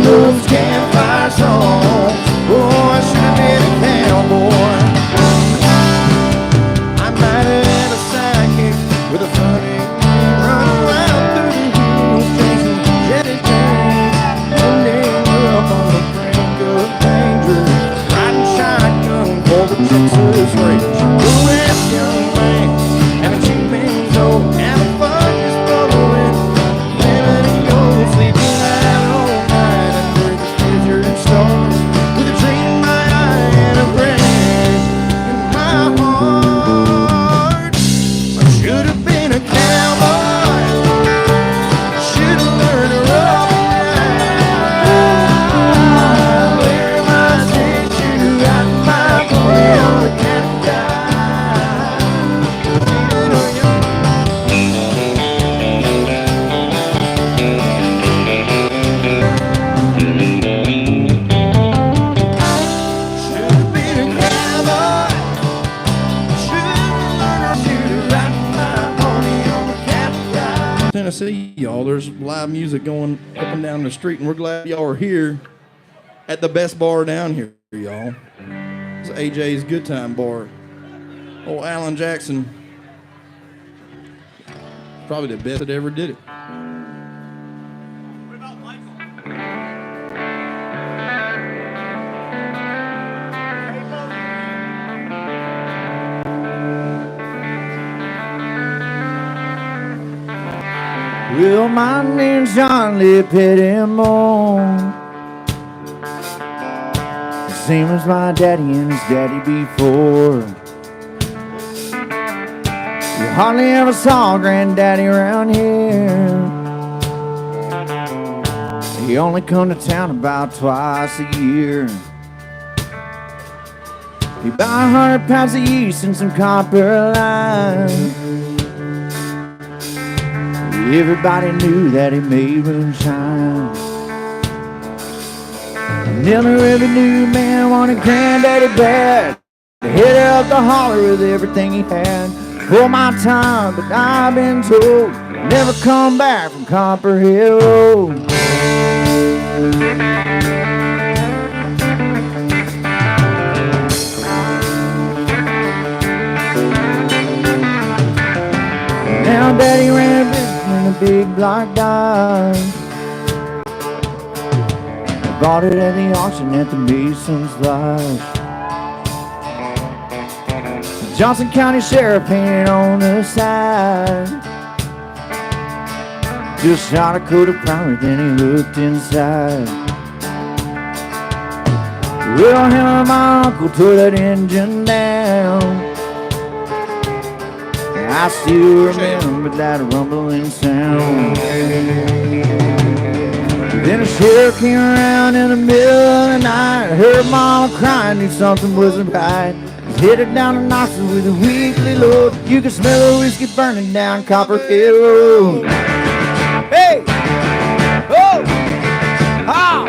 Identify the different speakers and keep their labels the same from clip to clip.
Speaker 1: those campfire songs. Oh, I should have been a cowboy. I might have had a sidekick with a funny run around through the hills, chasing jetty trains, ending up on the brink of danger, riding shotgun for the Texas Rangers. The West young man, having 2 men's old, having fun just bubbling, living and gold, sleeping out all night under the desert stars, with a dream in my eye and a prayer in my heart. I should have been a cowboy. Should have learned to roll ride. Wear my stick, should have got my pony on the Tennessee, y'all. There's live music going up and down the street, and we're glad y'all are here at the best bar down here, y'all. It's AJ's Good Time Bar. Old Alan Jackson, probably the best that ever did it.
Speaker 2: What about Michael?
Speaker 1: Well, my name's John Lee Pettimore, the same as my daddy and his daddy before. You hardly ever saw Granddaddy around here. He only come to town about twice a year. He buy 100 pounds of yeast and some copper lime. Everybody knew that he made moonshine. Never really knew man wanted Granddaddy bad to hit up the holler with everything he had. For my time, but I've been told never come back from Copperhead Road. Now Daddy ran a business in a big black dime. Bought it at the auction at the Mason's Lodge. Johnson County Sheriff painted on the side. Just shot a coat of primer, then he looked inside. Well, him and my uncle tore that engine down. I still remember that rumbling sound. Then a sheriff came around in the middle of the night. I heard Mama crying, knew something wasn't right. Headed down to Nashville with a weekly load. You can smell the whiskey burning down Copperhead Road. Hey! Oh! Ha!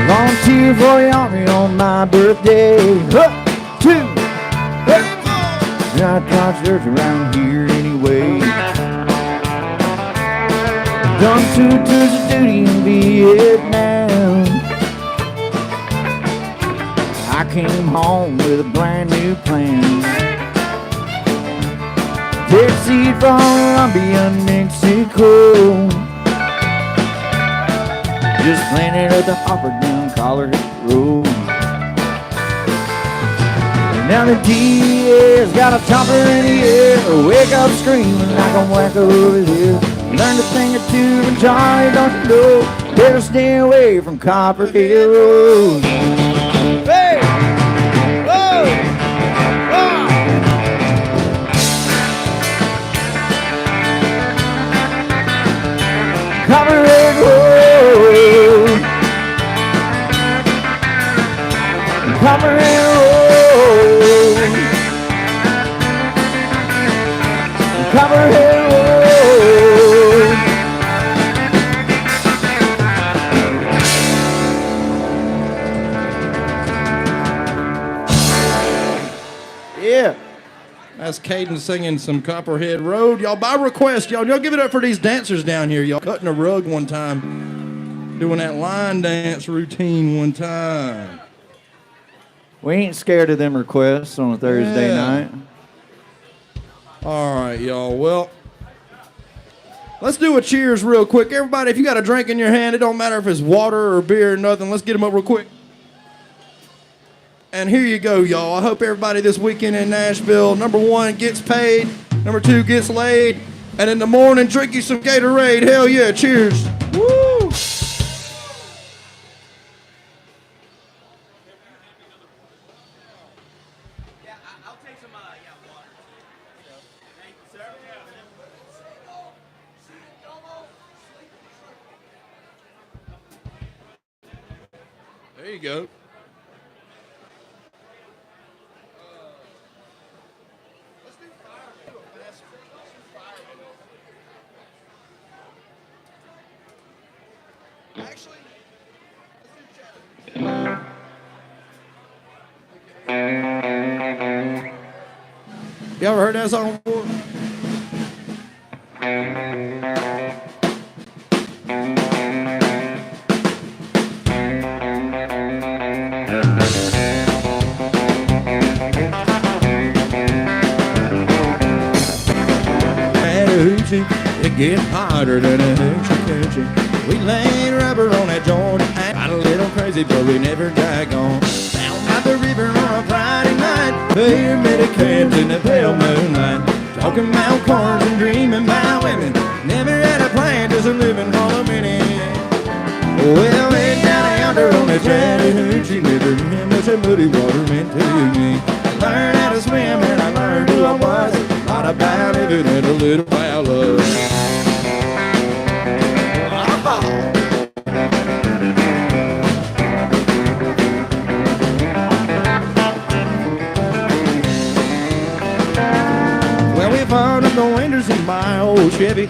Speaker 1: Volunteer for the army on my birthday. Up, two, up. Not concerts around here anyway. Done 2 tours of duty in Vietnam. I came home with a brand new plan. Take seed for Colombia, Mexico. Just planted at the hopper down Colorado Road. And now the DA's got a chopper in the air. Wake up screaming like a wacko over here. Learned a thing or two from Johnny, don't you know? Better stay away from Copperhead Road. Hey! Whoa! Whoa! Copperhead Road. Copperhead Road. Copperhead Road. Yeah. That's Kaeden singing some Copperhead Road. Y'all, by request, y'all give it up for these dancers down here. Y'all cutting a rug one time, doing that line dance routine one time.
Speaker 2: We ain't scared of them requests on a Thursday night.
Speaker 1: All right, y'all. Well, let's do a cheers real quick. Everybody, if you got a drink in your hand, it don't matter if it's water or beer or nothing. Let's get them up real quick. And here you go, y'all. I hope everybody this weekend in Nashville, number one, gets paid. Number two, gets laid. And in the morning, drink you some Gatorade. Hell yeah, cheers. Woo! I'll take some water. Thank you, sir. There you go. Actually, you ever heard that song before? It gets hotter than a hoochie coochie. We laid rubber on that joint, got a little crazy, but we never got gone. Down by the river on a Friday night, pyramid cans in the pale moonlight, talking about cars and dreaming about women. Never had a plan, just a living for a minute. Well, way down yonder on that Chattahoochee River, how much that muddy water meant to me. I learned how to swim and I learned who I was. A lot about living and a little about love. Well, we found up the windows in my old Chevy.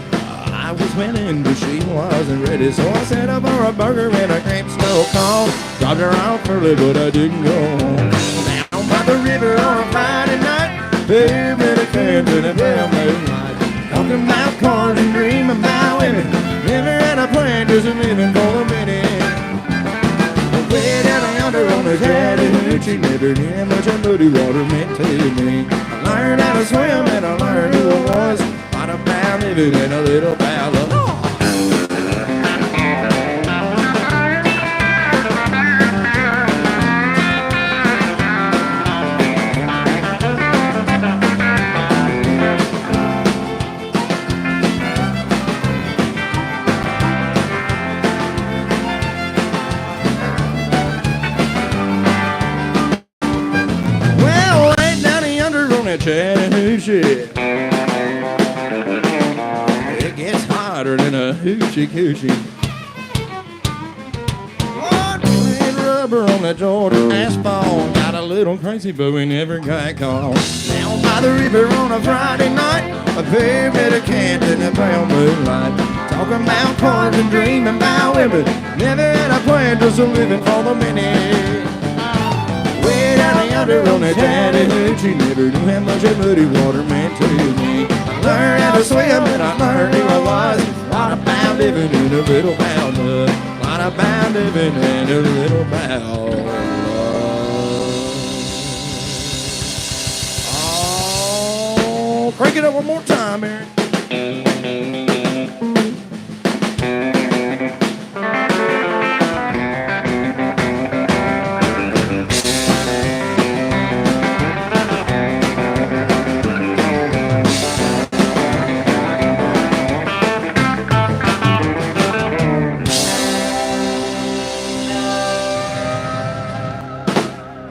Speaker 1: I was winning, but she wasn't ready. So I set up for a burger and a cream snow cone. Dropped her off early, but I didn't go home. Down by the river on a Friday night, baby, the cans in a pale moonlight, talking about cars and dreaming about women. Never had a plan, just living for a minute. Way down yonder on the Chattahoochee, never knew how much that muddy water meant to me. I learned how to swim and I learned who I was. A lot about living and a little about love. Chattahoochee, it gets hotter than a hoochie coochie. Lord, playing rubber on that Georgia asphalt, got a little crazy, but we never got caught. Down by the river on a Friday night, a fair bit of cans in the pale moonlight, talking about cars and dreaming about women. Never had a plan, just a living for the minute. Way down yonder on that Chattahoochee, never knew how much that muddy water meant to me. I learned how to swim and I learned who I was. A lot about living and a little about love. A lot about living and a little about love. Oh, crank it up one more time, Aaron.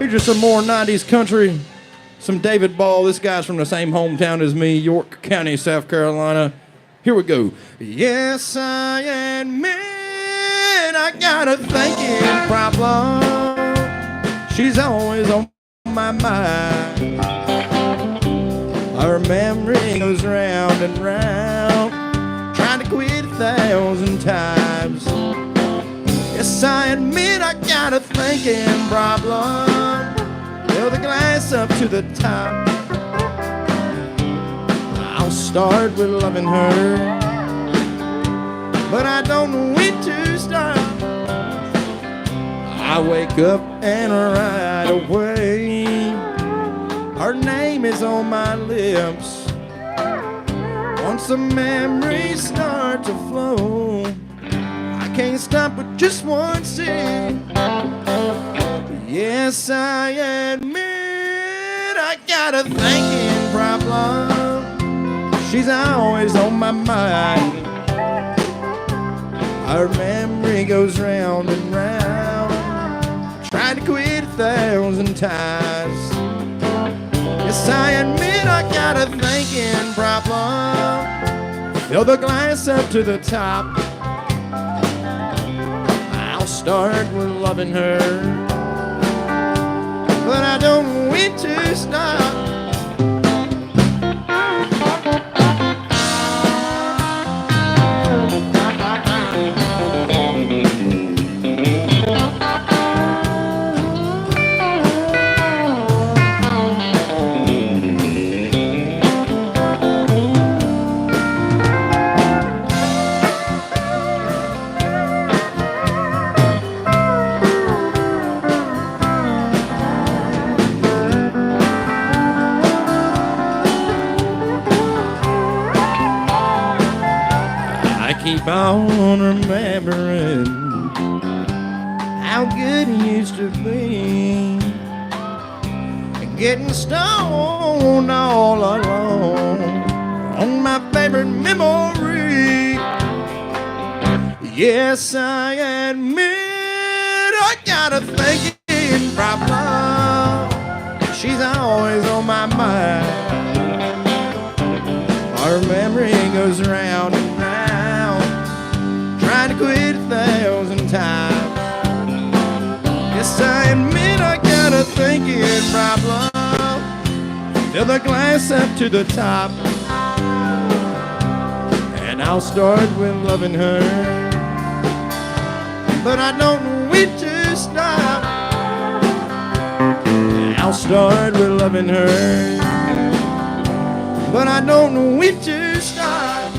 Speaker 1: Just some more 90s country, some David Ball. This guy's from the same hometown as me, York County, South Carolina. Here we go. Yes, I admit I got a thinking problem. She's always on my mind. Our memory goes round and round, trying to quit 1,000 times. Yes, I admit I got a thinking problem. Fill the glass up to the top. I'll start with loving her, but I don't know when to stop. I wake up and right away, her name is on my lips. Once the memories start to flow, I can't stop with just one sip. Yes, I admit I got a thinking problem. She's always on my mind. Her memory goes round and round, tried to quit 1,000 times. Yes, I admit I got a thinking problem. Fill the glass up to the top. I'll start with loving her, but I don't know when to stop. Keep on remembering how good it used to be, getting stoned all alone on my favorite memory. Yes, I admit I got a thinking problem. She's always on my mind. Our memory goes round and round, trying to quit 1,000 times. Yes, I admit I got a thinking problem. Fill the glass up to the top, and I'll start with loving her, but I don't know when to stop. I'll start with loving her, but I don't know when to stop.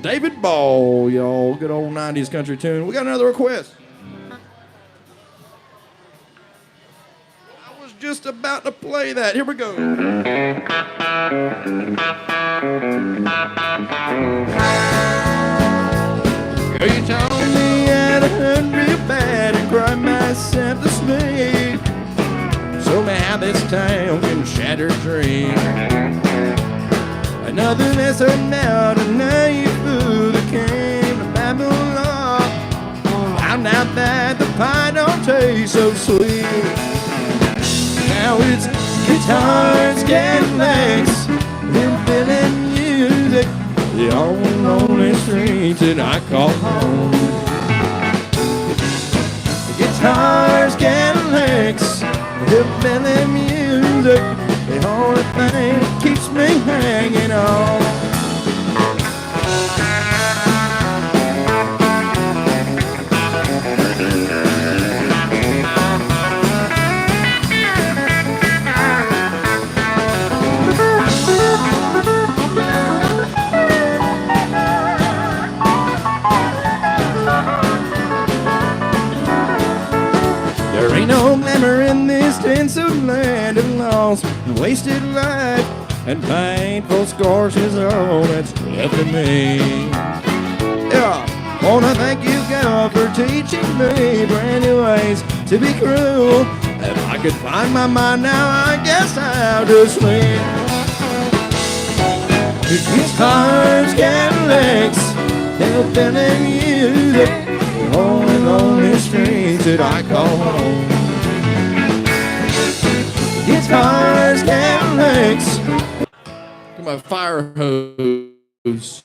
Speaker 1: David Ball, y'all. Good old 90s country tune. We got another request. I was just about to play that. Here we go. Girl, you told me I'd hurt real bad and cried myself to sleep. So now this town can shatter dreams. Another lesson now tonight fool that came to Babylon. Found out that the pie don't taste so sweet. Now it's guitars, Cadillacs, and feeling music, the only lonely streets that I call home. Guitars, Cadillacs, and feeling music, the only thing that keeps me hanging on. There ain't no glamour in this tinsel land of lost and wasted life, and painful scars is all that's left of me. Yeah, wanna thank you, God, for teaching me brand new ways to be cruel. If I could find my mind now, I guess I'll just leave. Guitars, Cadillacs, they'll fill in music, the only lonely streets that I call home. Guitars, Cadillacs, to my fire hose.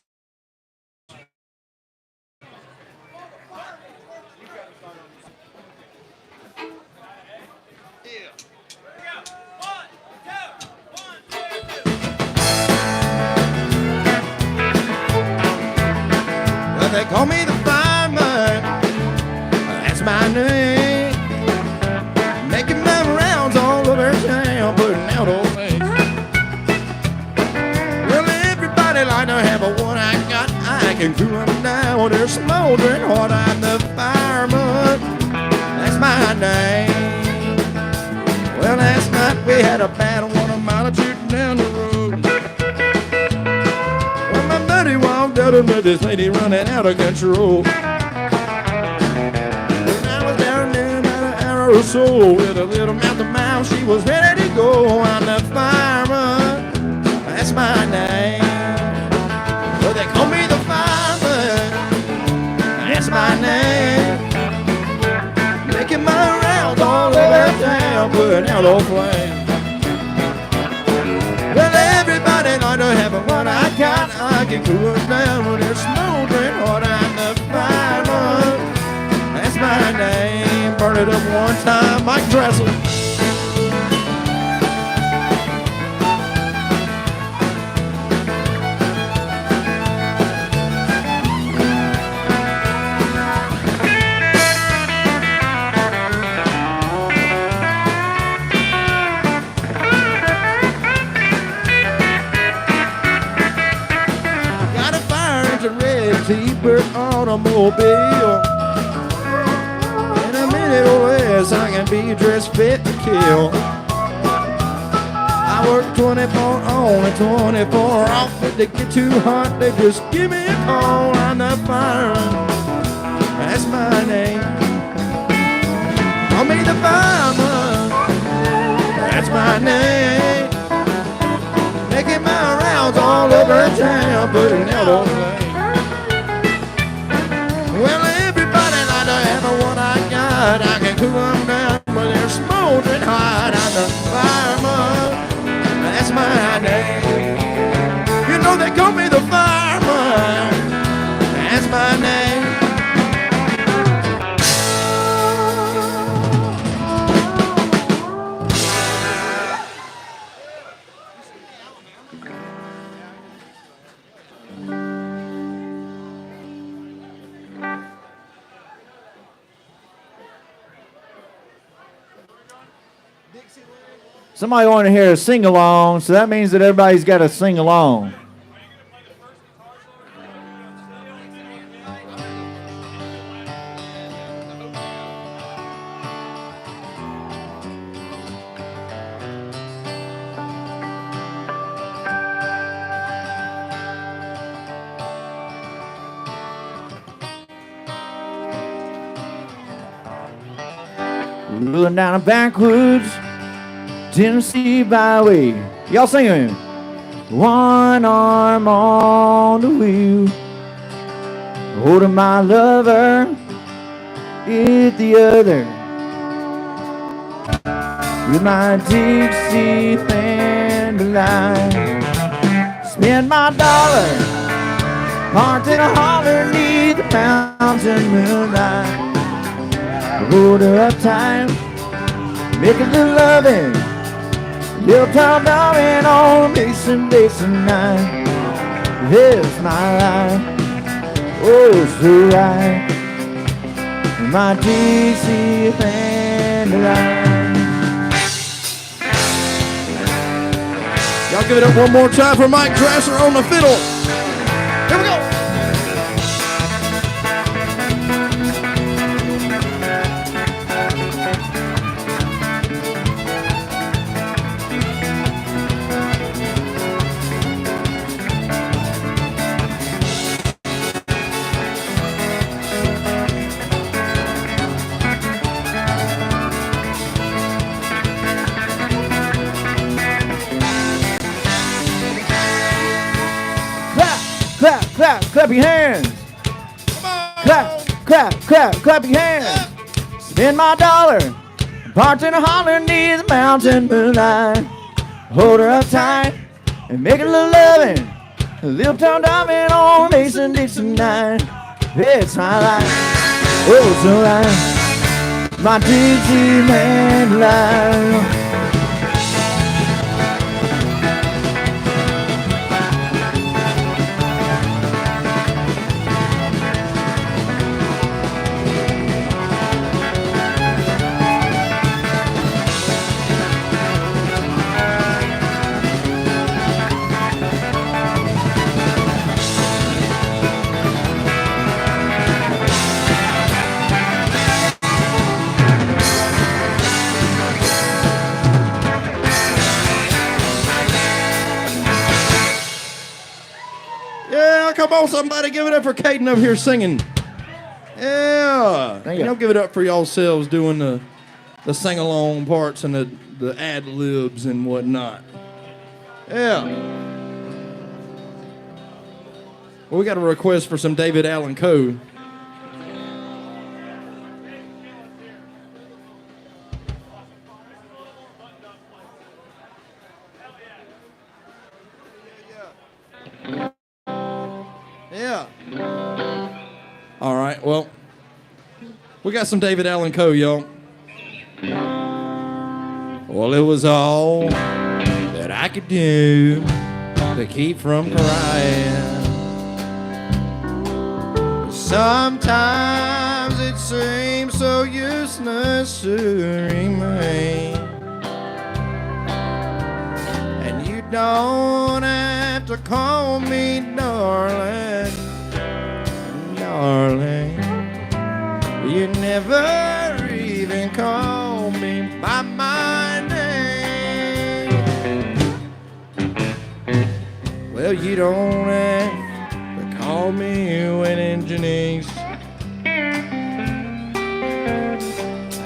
Speaker 1: they call me the fireman. That's my name. Making my rounds all over town, putting out old things. Well, everybody like to have a one I got. I can cool them down. They're smoldering hot. I'm the fireman. That's my name. Well, last night we had a battle on a mile or two down the road. Well, my buddy walked out and met this lady running out of control. When I was down there about an hour or so with a little mouth to mouth, she was ready to go. I'm the fireman. That's my name. Well, they call me the fireman. That's my name. Making my rounds all over town, putting out old flames. Well, everybody like to have what I got. I can cool them down when they're smoldering hot. I'm the fireman. That's my name. Burn it up one time, Mike Drassler. T-bird automobile. In a minute or less, I can be dressed fit to kill. I work 24 on and 24 off. If they get too hot, they just give me a call. I'm the fireman. That's my name. Call me the fireman. That's my name. Making my rounds all over town, putting out old flames. Well, everybody like to have what I got. I can cool them down when they're smoldering hot. I'm the fireman. That's my name. You know they call me the fireman. That's my name.
Speaker 2: Somebody want to hear a sing-along, so that means that everybody's got to sing along. Rolling down the backwoods Tennessee byway. Y'all sing with me. One arm on the wheel, holding my lover with the other, with my Dixie Fandaline. Spend my dollar, parked in a holler neath the mountain moonlight. Hold her up tight, make a little loving. Little town darling on Mason night. It's my life, oh so right. My Dixie Fandaline.
Speaker 1: Y'all give it up one more time for Mike Drassler on the fiddle. Here we go.
Speaker 2: Clap your hands. Clap your hands. Spend my dollar, parked in a holler near the mountain moonlight. Hold her up tight and make a little loving. A little town diving on Mason Dixon night. It's my life, oh so right. My Dixie Fandaline.
Speaker 1: come on, somebody give it up for Kaeden up here singing. Yeah.
Speaker 2: Thank
Speaker 1: You
Speaker 2: you.
Speaker 1: know, give it up for yourselves doing the sing-along parts and the ad-libs and whatnot. Yeah. Well, we got a request for some David Allen Coe. Yeah. All right, well, we got some David Allen Coe, y'all. Well, it was all that I could do to keep from crying. Sometimes it seems so useless to remain. And you don't have to call me darling, darling. You never even call me by my name. Well, you don't have to call me Winnie Janice,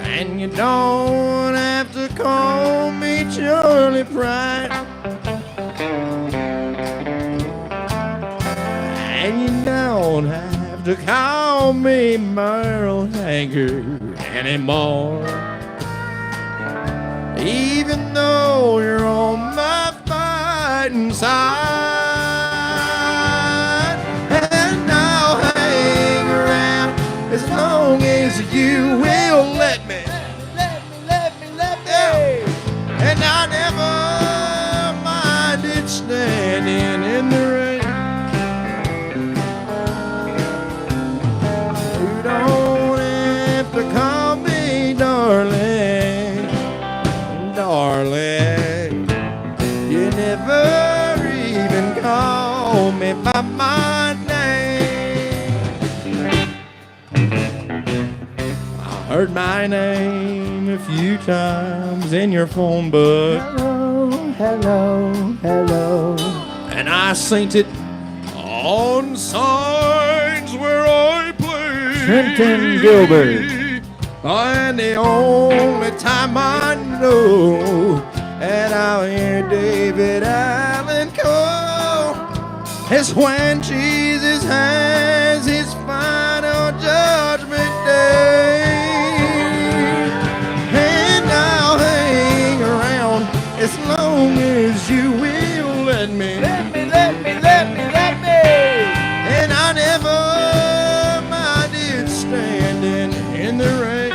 Speaker 1: and you don't have to call me Charlie Pride, and you don't have to call me Merle Haggard anymore. Even though you're on my fighting side, and I'll hang around as long as you will let me. Yeah. And I never minded standing in the rain. You don't have to call me darling, darling. You never even call me by my name. I heard my name a few times in your phone book.
Speaker 2: Hello, hello, hello.
Speaker 1: And I seen it on signs where I played.
Speaker 2: Trent Gilbert.
Speaker 1: And the only time I know that I'll hear David Allen Coe is when Jesus has his final judgment day. And I'll hang around as long as you will let me.
Speaker 2: Let me.
Speaker 1: And I never minded standing in the rain.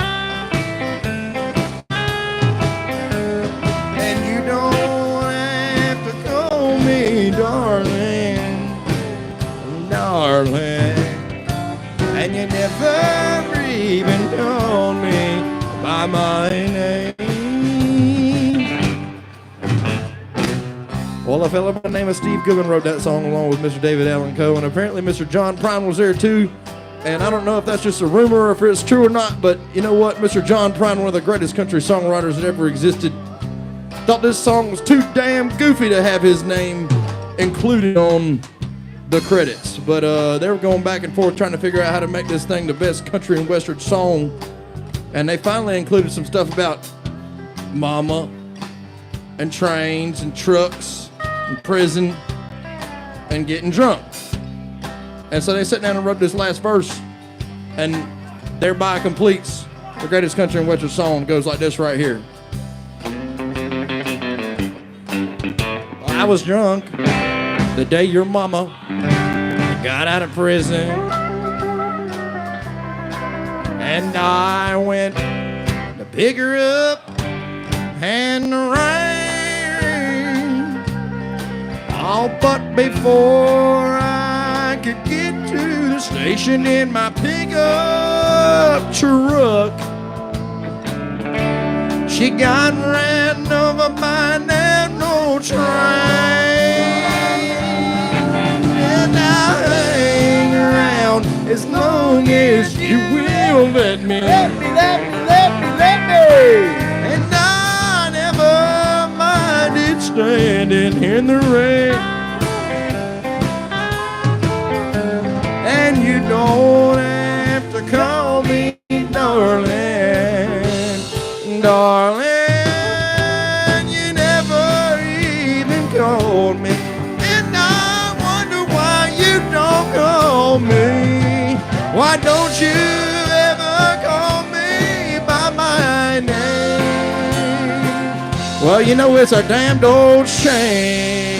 Speaker 1: And you don't have to call me darling, darling. And you never even called me by my name. Well, a fellow by the name of Steve Goodman wrote that song along with Mr. David Allen Coe, and apparently Mr. John Prine was there too. And I don't know if that's just a rumor or if it's true or not, but you know what? Mr. John Prine, one of the greatest country songwriters that ever existed, thought this song was too damn goofy to have his name included on the credits. But they were going back and forth trying to figure out how to make this thing the best country and western song. And they finally included some stuff about mama and trains and trucks and prison and getting drunk. And so they sat down and wrote this last verse, and thereby completes the greatest country and western song. It goes like this right here. I was drunk the day your mama got out of prison, and I went to pick her up and the rain. Oh, but before I could get to the station in my pickup truck, she got ran over by an no train. And I'll hang around as long as you will let me.
Speaker 2: Let me.
Speaker 1: And I never minded standing in the rain. you don't have to call me darling. Darling, you never even called me. And I wonder why you don't call me. Why don't you ever call me by my name? Well, you know it's a damned old shame.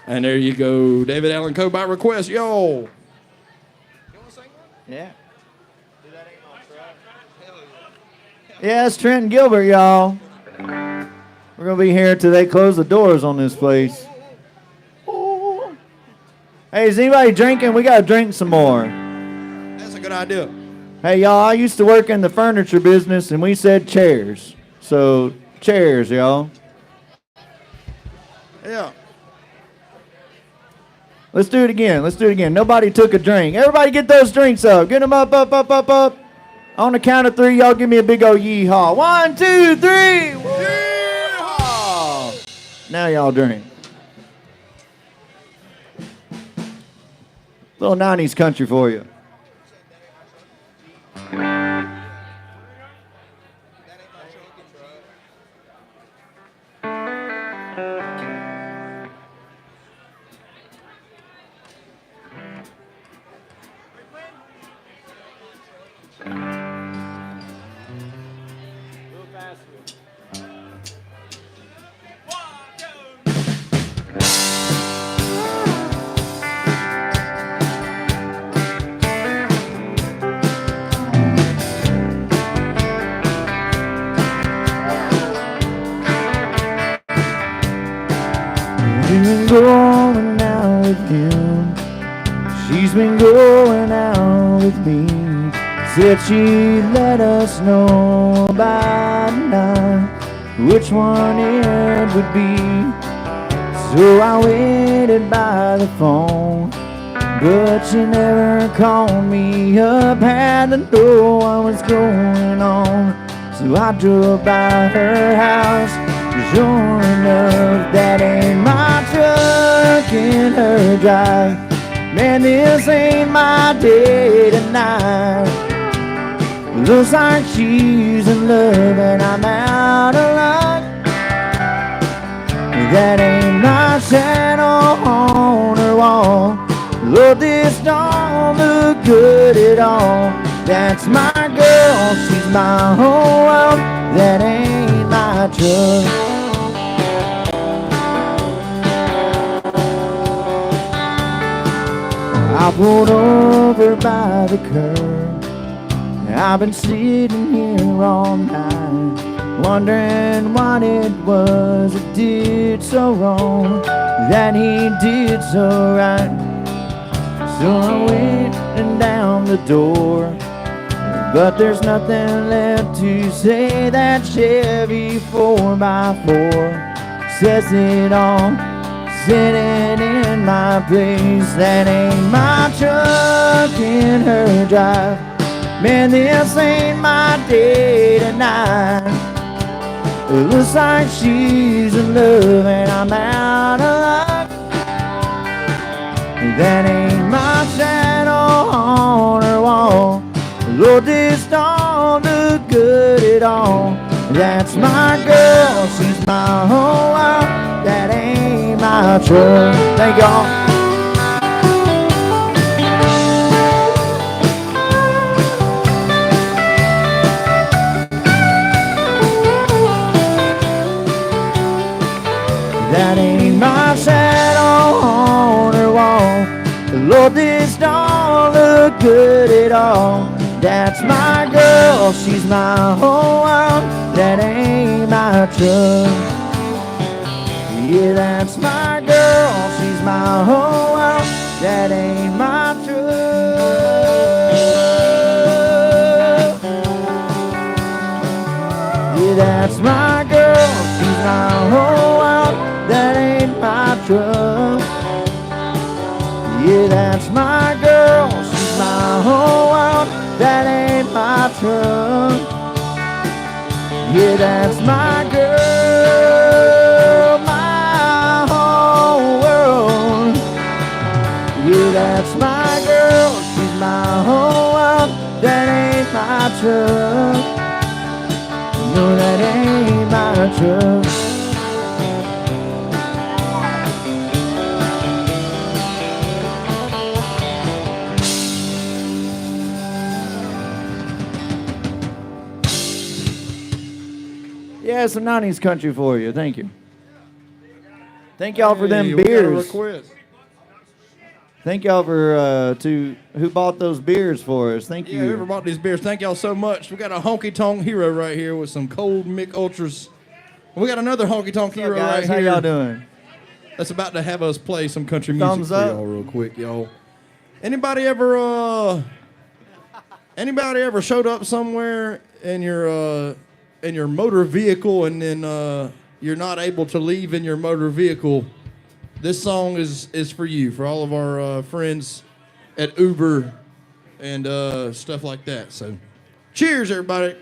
Speaker 1: And there you go, David Allen Coe by request, yo. You want to sing one?
Speaker 2: Yeah. Yeah, it's Trent Gilbert, y'all. We're going to be here till they close the doors on this place. Hey, is anybody drinking? We got to drink some more.
Speaker 1: That's a good idea.
Speaker 2: Hey, y'all, I used to work in the furniture business, and we said chairs. So, chairs, y'all.
Speaker 1: Yeah.
Speaker 2: Let's do it again. Let's do it again. Nobody took a drink. Everybody get those drinks up. Get them up, up, up, up, up. On the count of three, y'all give me a big old yeehaw. 1, 2, 3. Yeehaw! Now y'all drink. Little 90s country for you. Going out with him. She's been going out with me. Said she'd let us know by night which one it would be. So I waited by the phone, but she never called me up. Had to know what was going on, so I drove by her house. Sure enough, that ain't my truck in her drive. Man, this ain't my day tonight. Looks like she's in love and I'm out of luck. That ain't my shadow on her wall. Lord, this don't look good at all. That's my girl, she's my whole world. That ain't my truck. I pulled over by the curb. I've been sitting here all night, wondering what it was that did so wrong, that he did so right. So I went down the door, but there's nothing left to say. That Chevy 4x4 says it all. Sitting in my place, that ain't my truck in her drive. Man, this ain't my day tonight. It looks like she's in love and I'm out of luck. That ain't my shadow on her wall. Lord, this don't look good at all. That's my girl, she's my whole world. That ain't my truck. Thank y'all. That ain't my shadow on her wall. Lord, this don't look good at all. That's my girl, she's my whole world. That ain't my truck. Yeah, that's my girl, she's my whole world. That ain't my truck. Yeah, that's my girl, she's my whole world. That ain't my truck. Yeah, that's my girl, she's my whole world. That ain't my truck. Yeah, that's my girl, my whole world. Yeah, that's my girl, she's my whole world. That ain't my truck. No, that ain't my truck. Yeah, some 90s country for you. Thank you. Thank y'all for them beers. Thank y'all for who bought those beers for us. Thank you.
Speaker 1: Yeah, whoever bought these beers, thank y'all so much. We got a honky-tonk hero right here with some cold Mick Ultras. We got another honky-tonk hero
Speaker 2: guys?
Speaker 1: right here.
Speaker 2: How y'all doing?
Speaker 1: That's about to have us play some country music
Speaker 2: Thumbs
Speaker 1: for
Speaker 2: up.
Speaker 1: y'all real quick, y'all. Anybody ever showed up somewhere in your motor vehicle and then you're not able to leave in your motor vehicle? This song is for you, for all of our friends at Uber and stuff like that. So, cheers, everybody.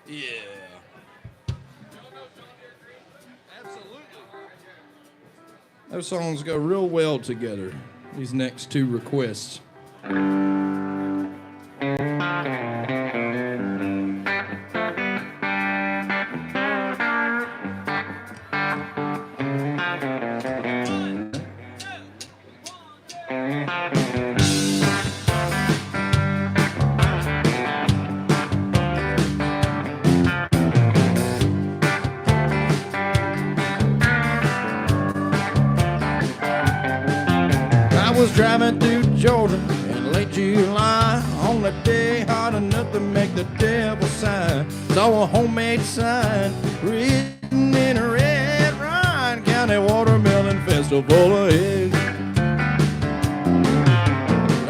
Speaker 1: Yeah. Absolutely. Those songs go real well together, these next two requests. I was driving through Georgia in late July on the day hot enough to make the devil sign. Saw a homemade sign written in red, Ryan County Watermelon Festival ahead.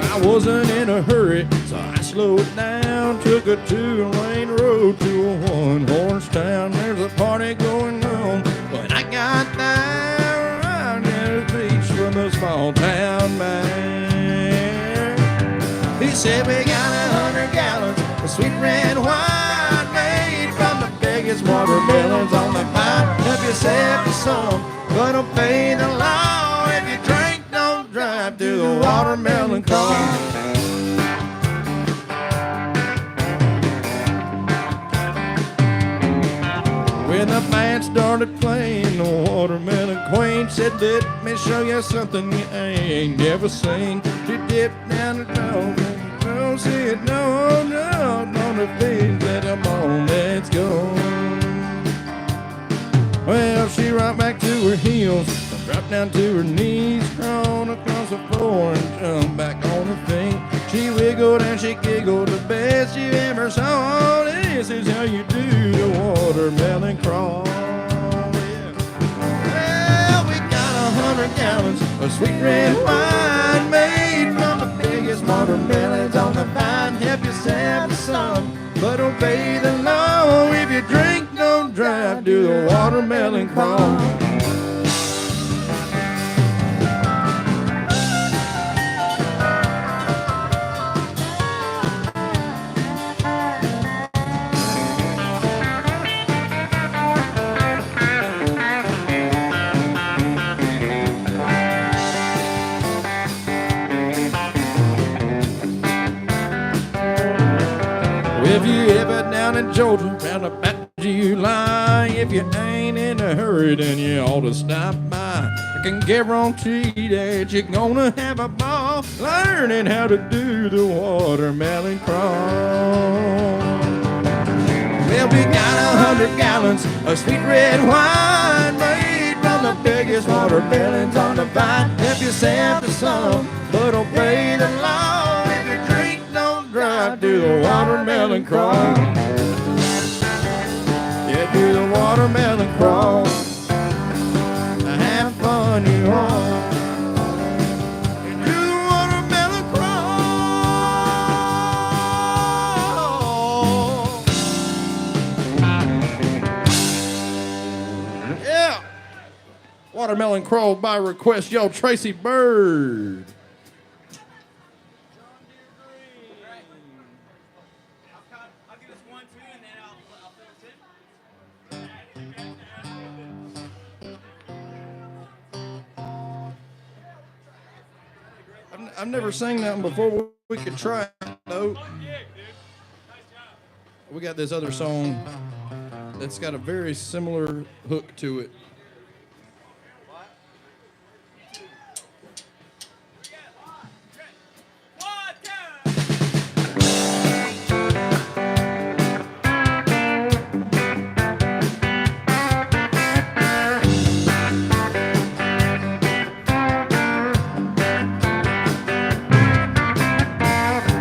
Speaker 1: I wasn't in a hurry, so I slowed down, took a 2-lane road to a one-horse town. There's a party going on when I got there, right near the beach from the small town man. He said we got 100 gallons of sweet red wine made from the biggest watermelons on the vine. Help yourself to some, but don't pay the law. If you drink, don't drive through the watermelon car. When the band started playing, the watermelon queen said, let me show you something you ain't never seen. She dipped down the dog and don't see it, no, on the feet, let them on, let's go. Well, she right back to her heels, dropped down to her knees, crawled across the floor and jumped back on her feet. She wiggled and she giggled, the best you ever saw. This is how you do the watermelon crawl. Yeah. Well, we got 100 gallons of sweet red wine made from the biggest watermelons on the vine. Help yourself to some, but obey the law. If you drink, don't drive, do the watermelon crawl. If you ever down in Georgia, round about July, if you ain't in a hurry, then you ought to stop by. I can guarantee that you're gonna have a ball learning how to do the watermelon crawl. Well, we got 100 gallons of sweet red wine made from the biggest watermelons on the vine. Help yourself to some, but obey the law. If you drink, don't drive, do the watermelon crawl. Yeah, do the watermelon crawl. Have fun, you all. Do the watermelon crawl. Yeah. Watermelon Crow by request. Yo, Tracy Bird.
Speaker 2: I'll give us 1, 2, and then I'll finish it.
Speaker 1: I've never sang that one before. We could try it, though. We got this other song that's got a very similar hook to it.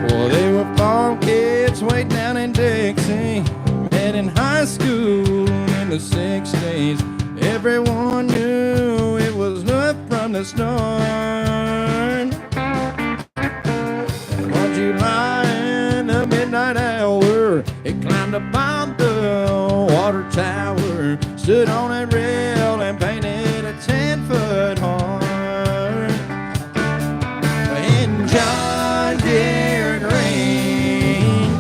Speaker 1: Well, they were farm kids way down in Dixie, met in high school in the 60s. Everyone knew it was love from the start. And one July in the midnight hour, it climbed up on the water tower, stood on a rail and painted a 10-foot heart. And John Deere Green,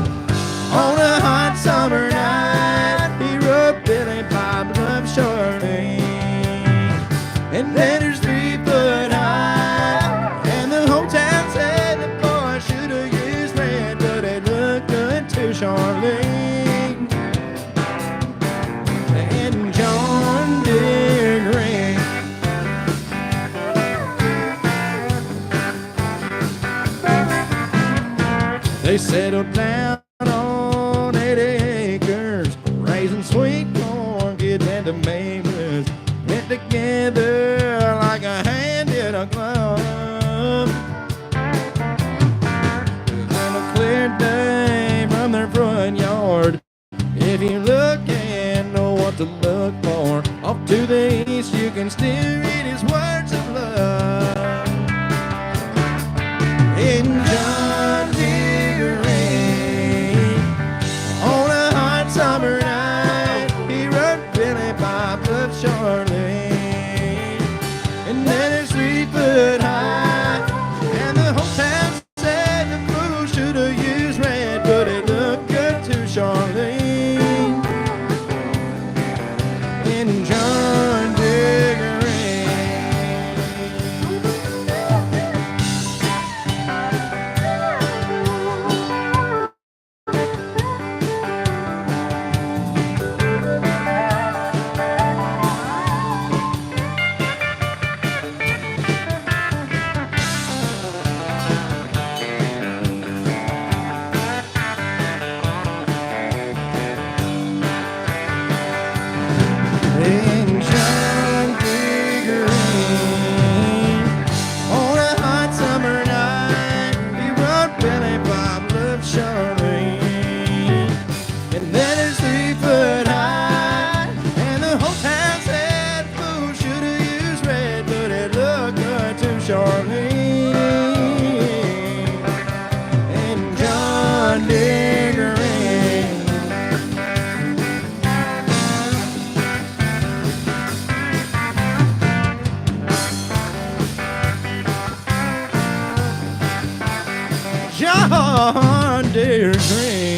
Speaker 1: on a hot summer night, he wrote Billy Bob Love Shorty. And then there's 3 foot high, and the whole town said the boy should have used red, but it looked good to Charlene. And John Deere Green. They settled down on 80 acres, raising sweet corn, kids and tomatoes, went together like a hand in a glove. On a clear day from their front yard, if you look and know what to look for, off to the east you can still read his words of love. In John Deere Green, on a hot summer night, he wrote Billy Bob Love Charlene. And then it's 3 foot high, and the whole town said the fool should have used red, but it looked good to Charlene. In John Deere Green. In John Deere Green, on a hot summer night, he wrote Billy Bob Love Charlene. And then it's 3 foot high, and the whole town said fool should have used red, but it looked good to Charlene. And John Deere Green. John Deere Green.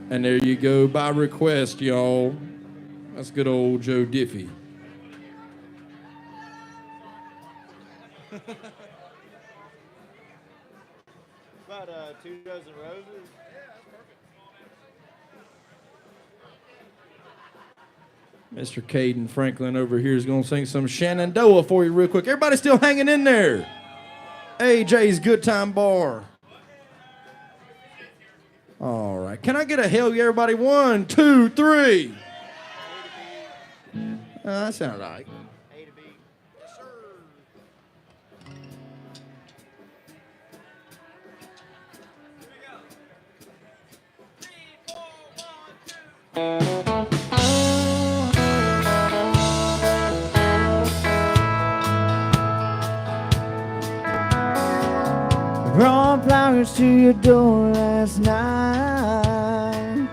Speaker 1: And there you go, by request, y'all. That's good old Joe Diffie.
Speaker 2: About 2 dozen roses.
Speaker 1: Mr. Kaeden Franklin over here is going to sing some Shenandoah for you real quick. Everybody still hanging in there? AJ's Good Time Bar. All right. Can I get a hell yeah, everybody? 1, 2, 3. That sounded right.
Speaker 2: A to B. Yes, sir.
Speaker 3: From
Speaker 2: flowers to your door last night.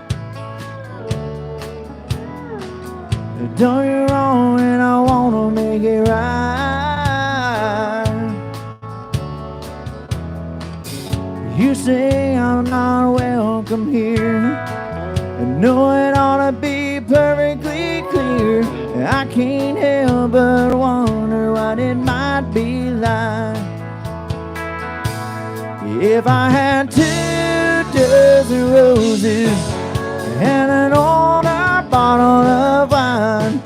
Speaker 2: Done you wrong and I wanna make it right. You say I'm not welcome here. I know it ought to be perfectly clear. I can't help but wonder what it might be like if I had 2 dozen roses and an older bottle of wine.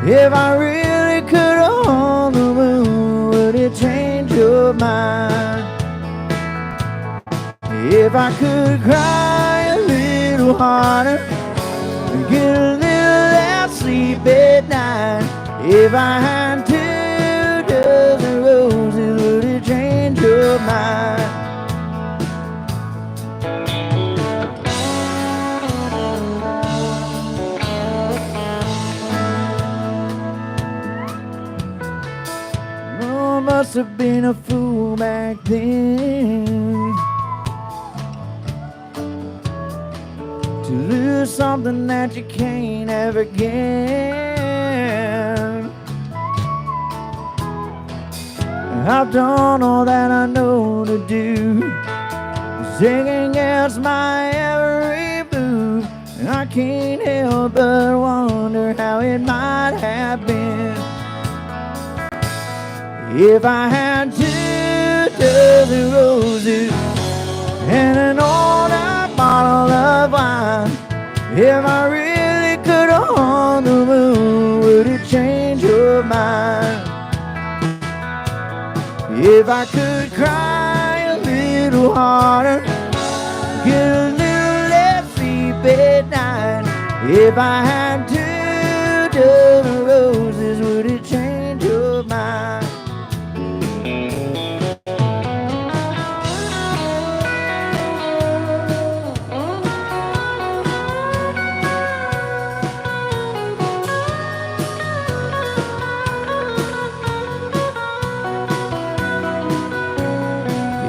Speaker 2: If I really could own the moon, would it change your mind? If I could cry a little harder and get a little less sleep at night. If I had 2 dozen roses, would it change your mind? Oh, I must have been a fool back then to lose something that you can't ever get. I've done all that I know to do, second guess my every move, and I can't help but wonder how it might have been if I had 2 dozen roses and an older bottle of wine. If I really could own the moon, would it change your mind? If I could cry a little harder, get a little less sleep at night. If I had 2 dozen roses, would it change your mind?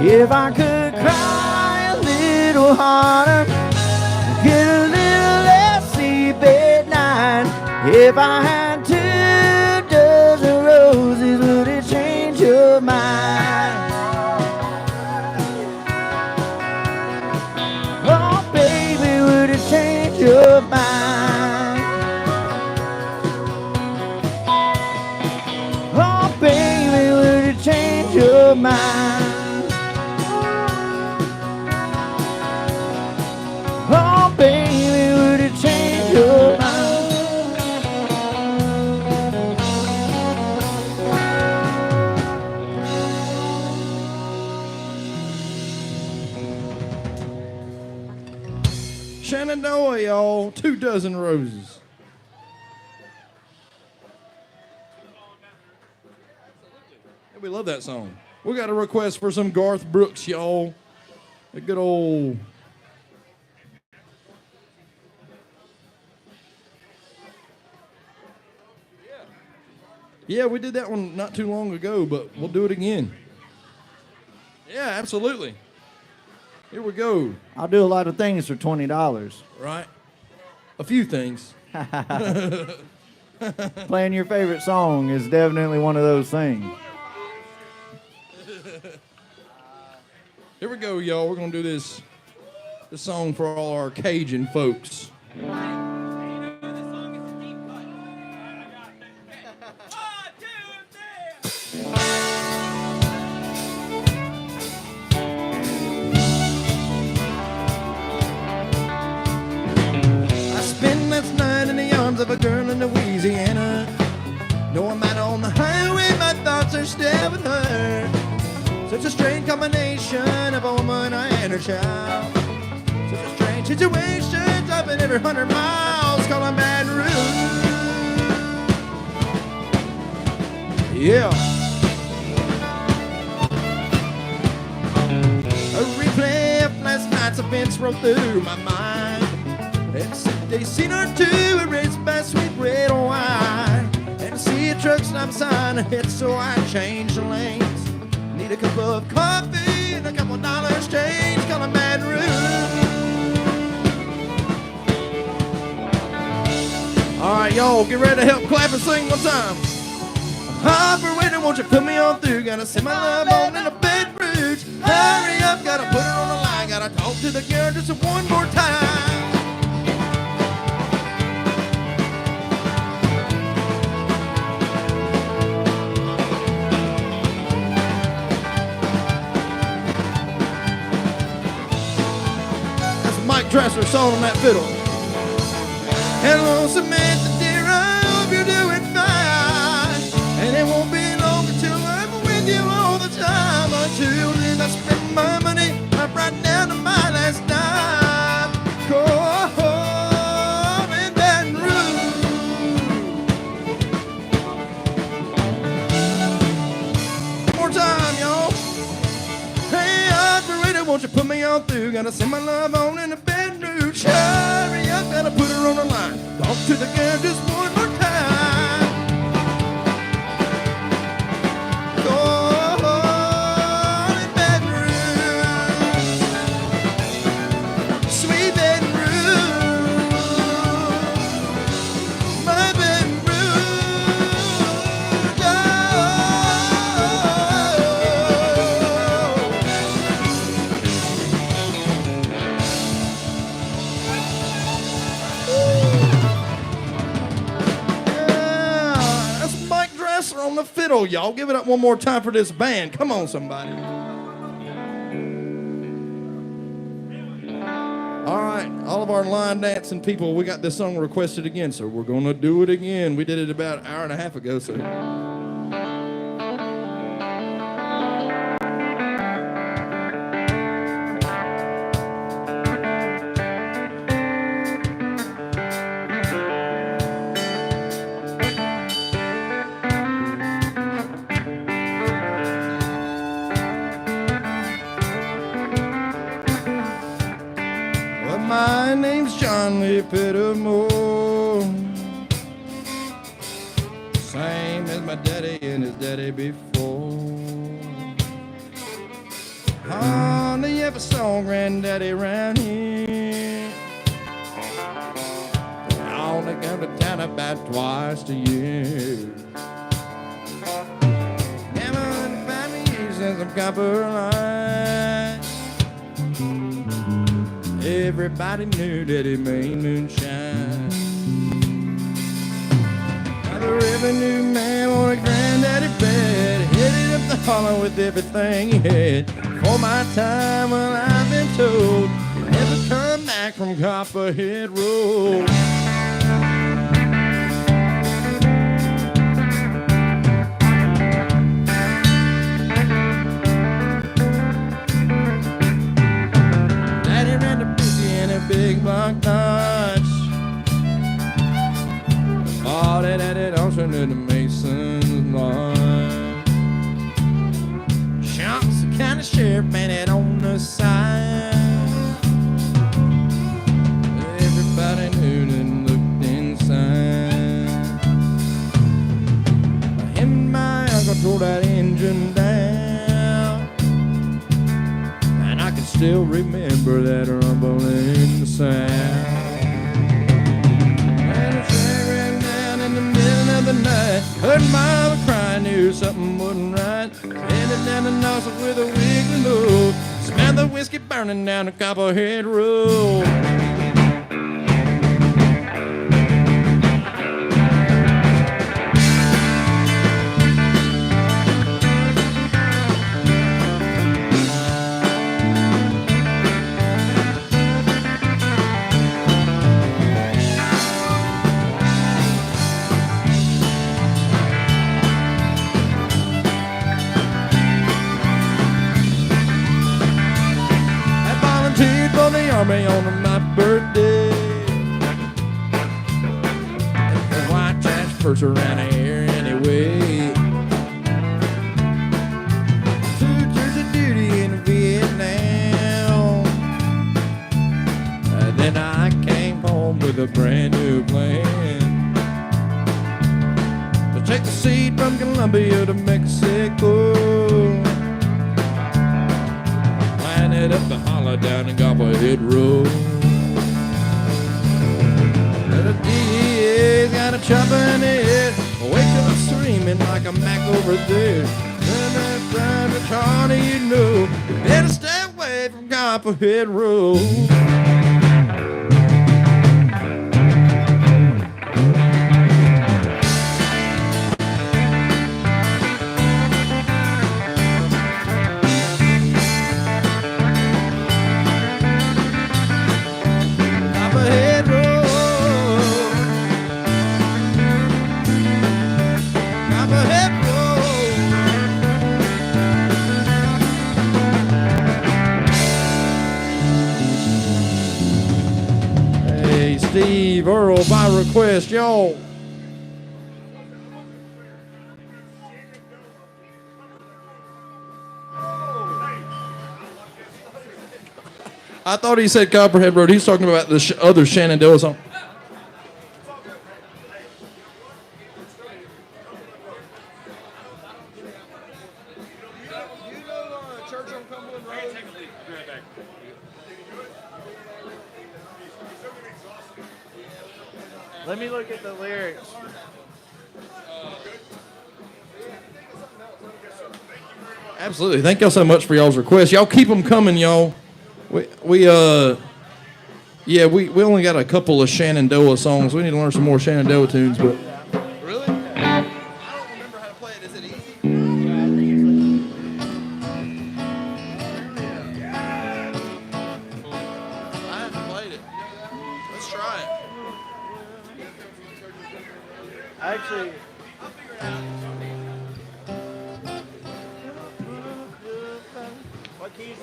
Speaker 2: If I could cry a little harder, get a little less sleep at night. If I had 2 dozen roses, would it change your mind? Oh, baby, would it change your mind? Oh, baby, would it change your mind? Oh, baby, would it change your mind?
Speaker 1: Shenandoah, y'all. 2 dozen roses. Yeah, we love that song. We got a request for some Garth Brooks, y'all. A good old... Yeah, we did that one not too long ago, but we'll do it again. Yeah, absolutely. Here we go.
Speaker 2: I'll do a lot of things for $20.
Speaker 1: Right? A few things.
Speaker 2: Playing your favorite song is definitely one of those things.
Speaker 1: Here we go, y'all. We're going to do this song for all our Cajun folks.
Speaker 2: Of a girl in Louisiana. No, I'm out on the highway, my thoughts are still with her. Such a strange combination of a woman and her child. Such a strange situation, driving every 100 miles, calling Baton Rouge. Yeah. A replay of last night's events rolled through my mind. It's a scene or two erased by sweet red wine. And to see a truck stop sign hit, so I changed the lanes. Need a cup of coffee
Speaker 1: in a couple dollars change, call him Baton Rouge. All right, y'all, get ready to help clap and sing one time. Operator, won't you put me on through? Gotta send my love on in a Baton Rouge. Hurry up, gotta put it on the line. Gotta talk to the girl just one more time. That's Mike Drassler song on that fiddle. Hello, Samantha, dear, I hope you're doing fine. And it won't be long until I'm with you all the time. Until then, I spend my money up right down to my last dime. Home in Baton Rouge. One more time, y'all. Hey, operator, won't you put me on through? Gotta send my love on in a Baton Rouge. Hurry up, gotta put her on the line. Talk to the girl just one more time. Calling Baton Rouge, sweet Baton Rouge, my Baton Rouge. On the fiddle, y'all. Give it up one more time for this band. Come on, somebody. All right, all of our line dancing people, we got this song requested again, so we're going to do it again. We did it about an hour and a half ago, so. My name's John Lee Pettimore, same as my daddy and his daddy before. On the ever song granddaddy round here, I only come to town about twice a year. Never 5 years since I'm copper line. Everybody knew that he made moonshine. Now the revenue man on a granddaddy bed, headed up the hollow with everything he had. For my time, well, I've been told he never come back from Copperhead Road. Big block Dodge, bought it at it also near the Mason's line. Shops the kind of sheriff man it on the side. Everybody knew and looked inside. Him and my uncle tore that engine down, and I can still remember that rumbling sound. And a train ran down in the middle of the night. Heard my mother crying, knew something wasn't right. Headed down the nostril with a wiggling load. Smelled the whiskey burning down the Copperhead Road. Army on my birthday. The white trash first around here anyway. 2 tours of duty in Vietnam. Then I came home with a brand new plan to take the seed from Colombia to Mexico. head up the holler down the Copperhead Road. The DEA's got a chopper in his head. Wake up screaming like a Mac over there. Turn that private car, you know. You better stay away from Copperhead Road. Steve Earl by request, y'all. I thought he said Copperhead Road. He's talking about the other Shenandoah song.
Speaker 2: Let me look at the lyrics.
Speaker 1: Absolutely. Thank y'all so much for y'all's requests. Y'all keep them coming, y'all. We only got a couple of Shenandoah songs. We need to learn some more Shenandoah tunes, but
Speaker 3: Really? I don't remember how to play it. Is it easy? I haven't played it. Let's try it.
Speaker 2: Actually,
Speaker 3: I'll figure it out.
Speaker 2: what keys?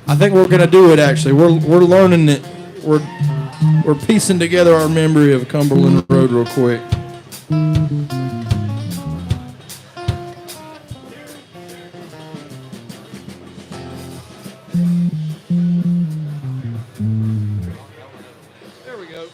Speaker 1: I think we're gonna do it. Actually, we're learning it. We're piecing together our memory of Cumberland Road real quick.
Speaker 3: There we go.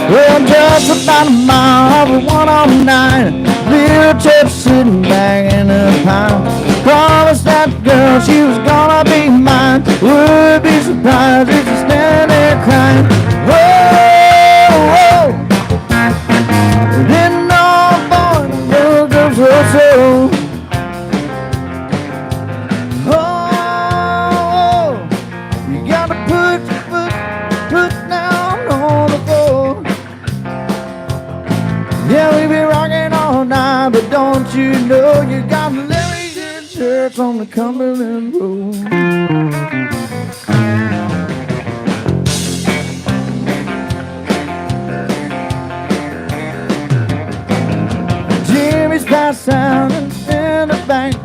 Speaker 2: Well, just about a mile over 109. Little tip sitting back in the pine. Promised that girl she was gonna be mine. Would be surprised if she stand there crying. Whoa, whoa. Didn't know, boy, the girl so. Oh, you gotta put your foot down on the floor. Yeah, we be rocking all night, but don't you know you got to let me to church on the Cumberland Road. Jimmy's passed out in the bank.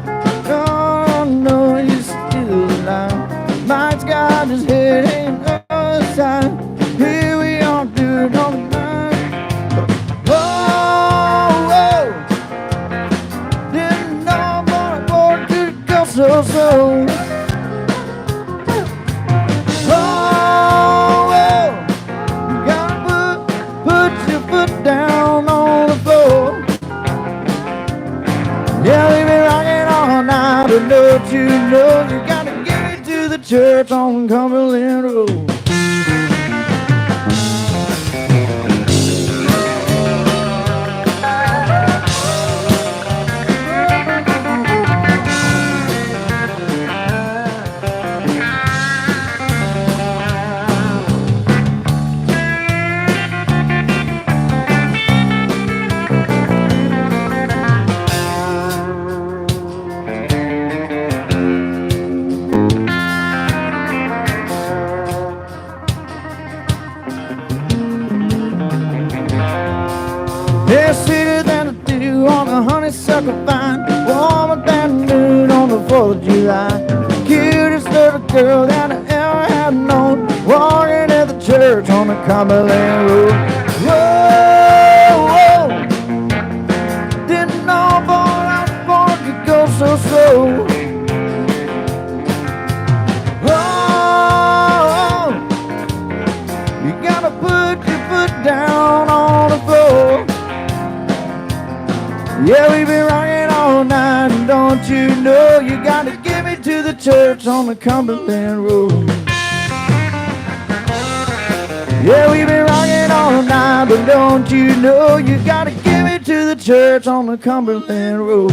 Speaker 2: Oh no, he's still alive. Mike's got his head hanging aside. Here we are doing all the night. Didn't know my boy could go so. Oh, you gotta put your foot down on the floor. Yeah, we been rocking all night, but don't you know you gotta get me to the church on Cumberland Road. They're sweeter than a dew on a honeysuckle vine, warmer than noon on the 4th of July. Cutest little girl that I ever had walking at the church on the Cumberland Road. Whoa, whoa. Didn't know boy how far could go so slow. Oh, you gotta put your foot down on the floor. Yeah, we've been rocking all night, and don't you know you gotta get me to the church on the Cumberland Road. Yeah, we've been rocking all night, but don't you know you gotta get me to the church on the Cumberland Road.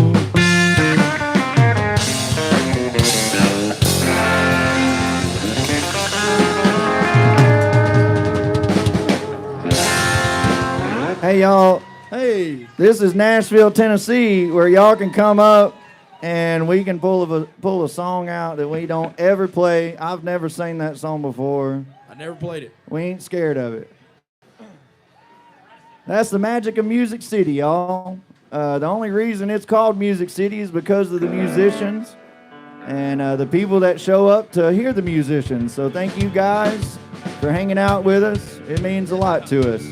Speaker 2: Hey y'all,
Speaker 1: Hey,
Speaker 2: this is Nashville, Tennessee, where y'all can come up and we can pull a song out that we don't ever play. I've never sang that song before.
Speaker 1: I never played it.
Speaker 2: We ain't scared of it. That's the magic of Music City, y'all. The only reason it's called Music City is because of the musicians and the people that show up to hear the musicians. So thank you guys for hanging out with us. It means a lot to us.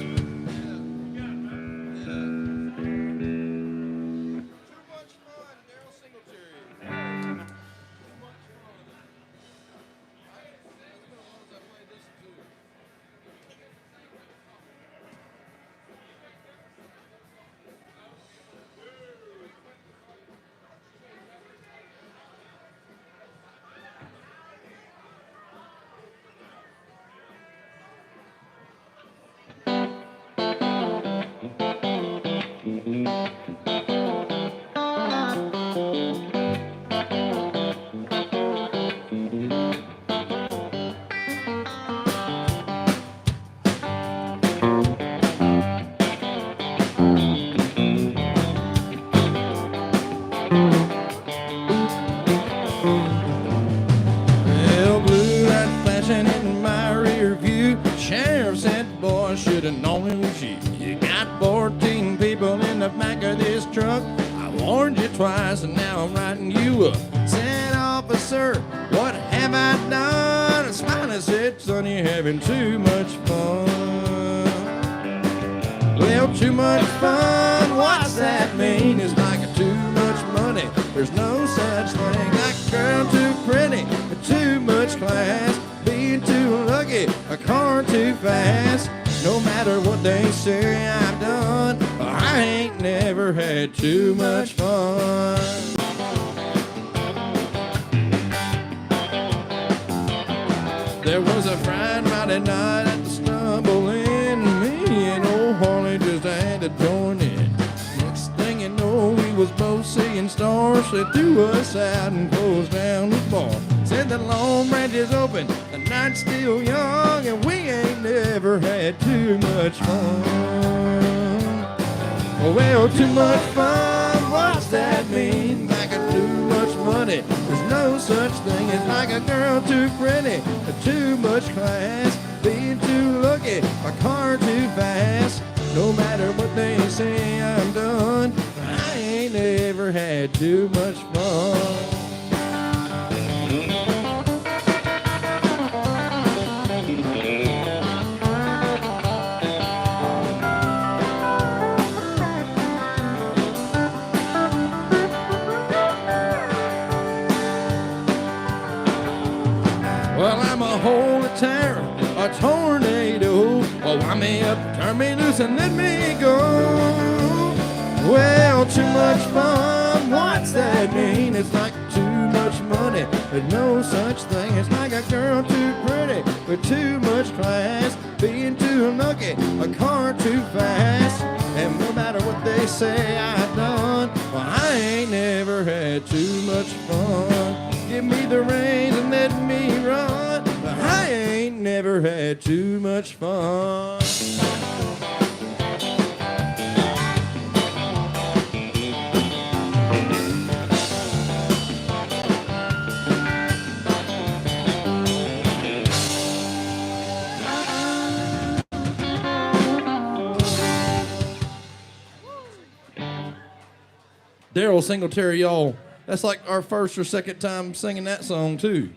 Speaker 1: Daryl Singletary, y'all. That's like our first or second time singing that song, too.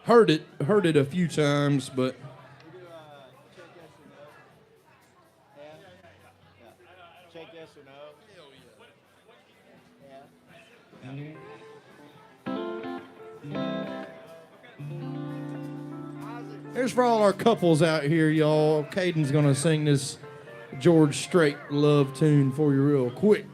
Speaker 3: Heard it a few times, but
Speaker 2: Check yes or no.
Speaker 3: here's for all our couples out here, y'all. Kaeden's gonna sing this George Strait love tune for you real quick.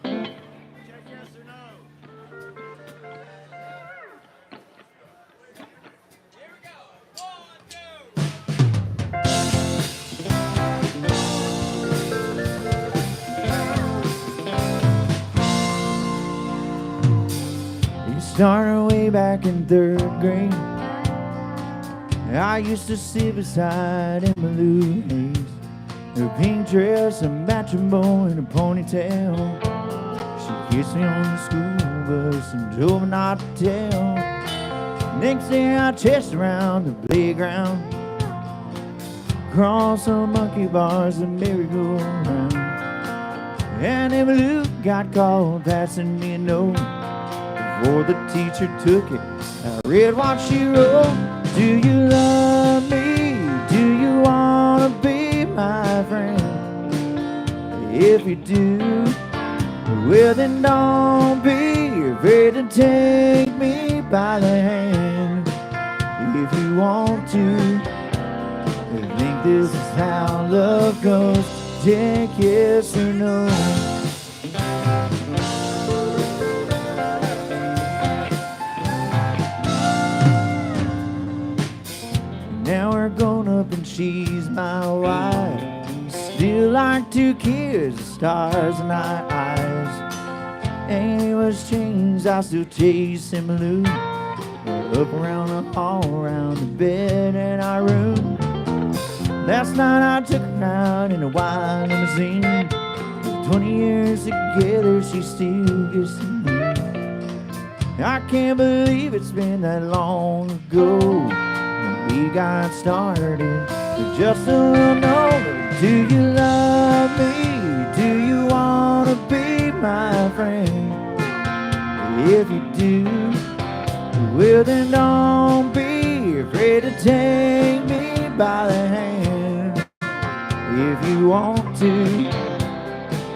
Speaker 2: Started way back in 3rd grade. I used to sit beside Emma Lou Hayes. Her pink dress, a matching bow, and a ponytail. She kissed me on the school bus and told me not to tell. Next day I chased around the playground, across some monkey bars and merry-go-round. And Emma Lou got called passing me a note. Before the teacher took it, I read what she wrote. Do you love me? Do you wanna be my friend? If you do, well then don't be afraid to take me by the hand. If you want to, I think this is how love goes. Take yes or no. Now we're grown up and she's my wife. Still like 2 kids, stars in our eyes. Ain't much changed, I still chase him Lou. Up around the hall, around the bed in our room. Last night I took her out in a white limousine. 20 years together, she still gets to me. I can't believe it's been that long ago. We got started, but just a little note. Do you love me? Do you wanna be my friend? If you do, well then don't be afraid to take me by the hand. If you want to,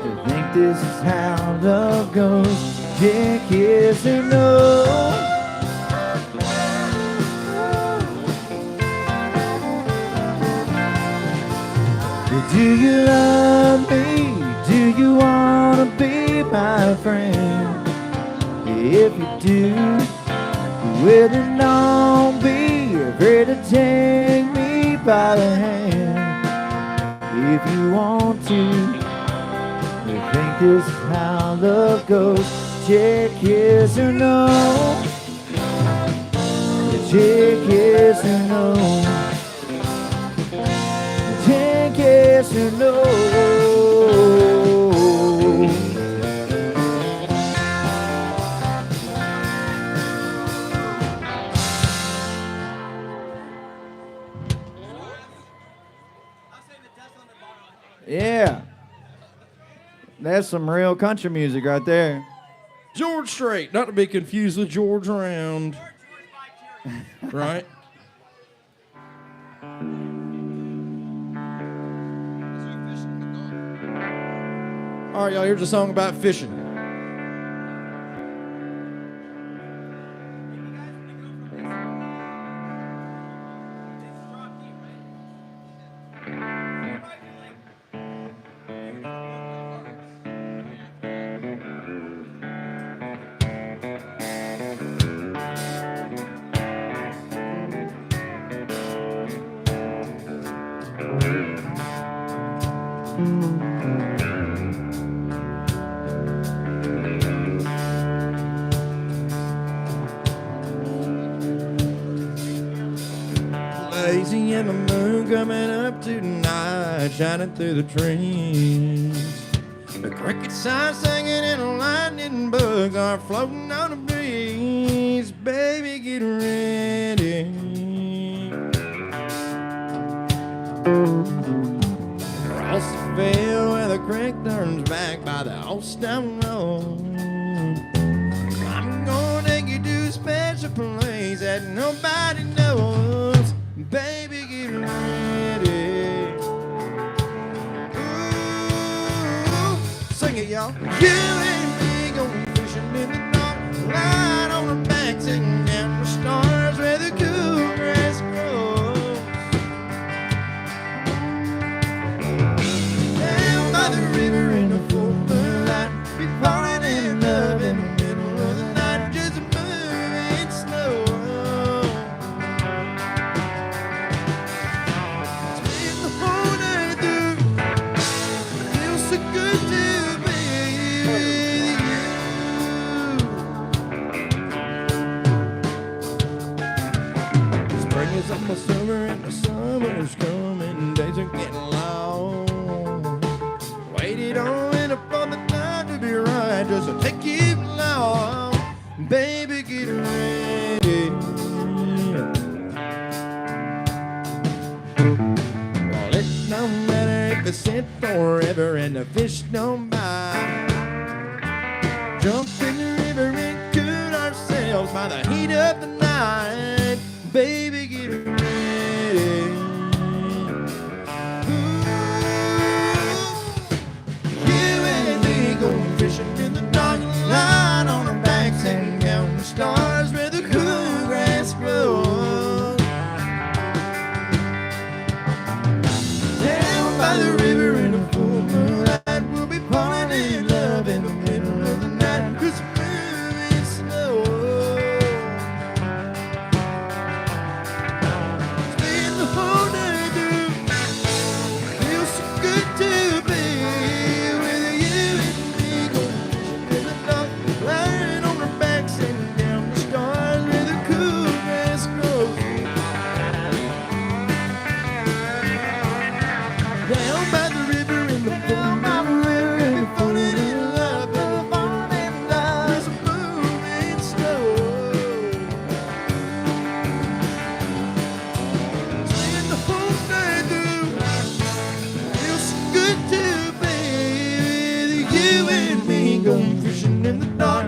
Speaker 2: I think this is how love goes. Check yes or no. Do you love me? Do you wanna be my friend? If you do, well then don't be afraid to take me by the hand. If you want to, I think this is how love goes. Check yes or no. Check yes or no. Check yes or no. Yeah. That's some real country music right there.
Speaker 3: George Strait, not to be confused with George Round. Right? All right, y'all, here's a song about fishing. Lazy and the moon coming up tonight, shining through the trees. The cricket sign singing and the lightning bugs are floating on the breeze. Baby, get ready. Across the field where the creek turns back by the old stone road, I'm gonna take you to a special place that nobody knows. Baby, get ready. Ooh, sing it, y'all. You and me going fishing in the dark, light on our backs and down the stars where the cool grass grows. Down by the river in the full moonlight, be falling in love in the middle of the night, just moving slow. Spend the whole day through, feels so good to be with you. Spring is almost summer and the summer's coming, days are getting long. Waited on and upon the time to be right, doesn't take you long. Baby, get ready. Well, it don't matter if it's sent forever and the fish don't bite. Jump in the river and cool ourselves by the heat of the night. Baby, get ready. Ooh, you and me going fishing in the dark, light on our backs and down the stars where the cool grass grows. Down by the river in the full moonlight, we'll be falling in love in the middle of the night, just moving slow. Spend the whole day through, feels so good to be with you and me going fishing in the dark, lying on our backs and down the stars where the cool grass grows. Down by the river in the full moonlight, falling in love in the morning light, just moving slow. Spend the whole day through, feels so good to be with you and me going fishing in the dark.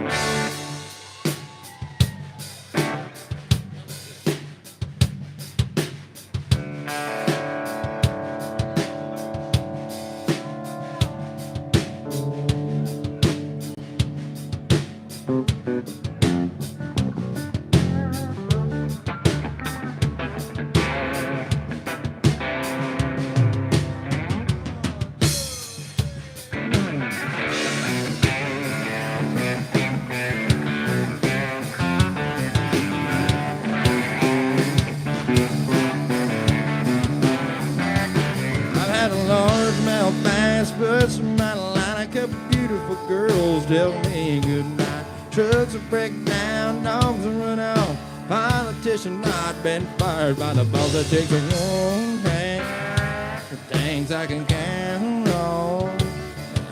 Speaker 3: I've had a largemouth bass, but some out of line. A couple beautiful girls tell me goodnight. Trucks will break down, dogs will run off. Politician not been fired by the boss that takes a one thing. The things I can count on.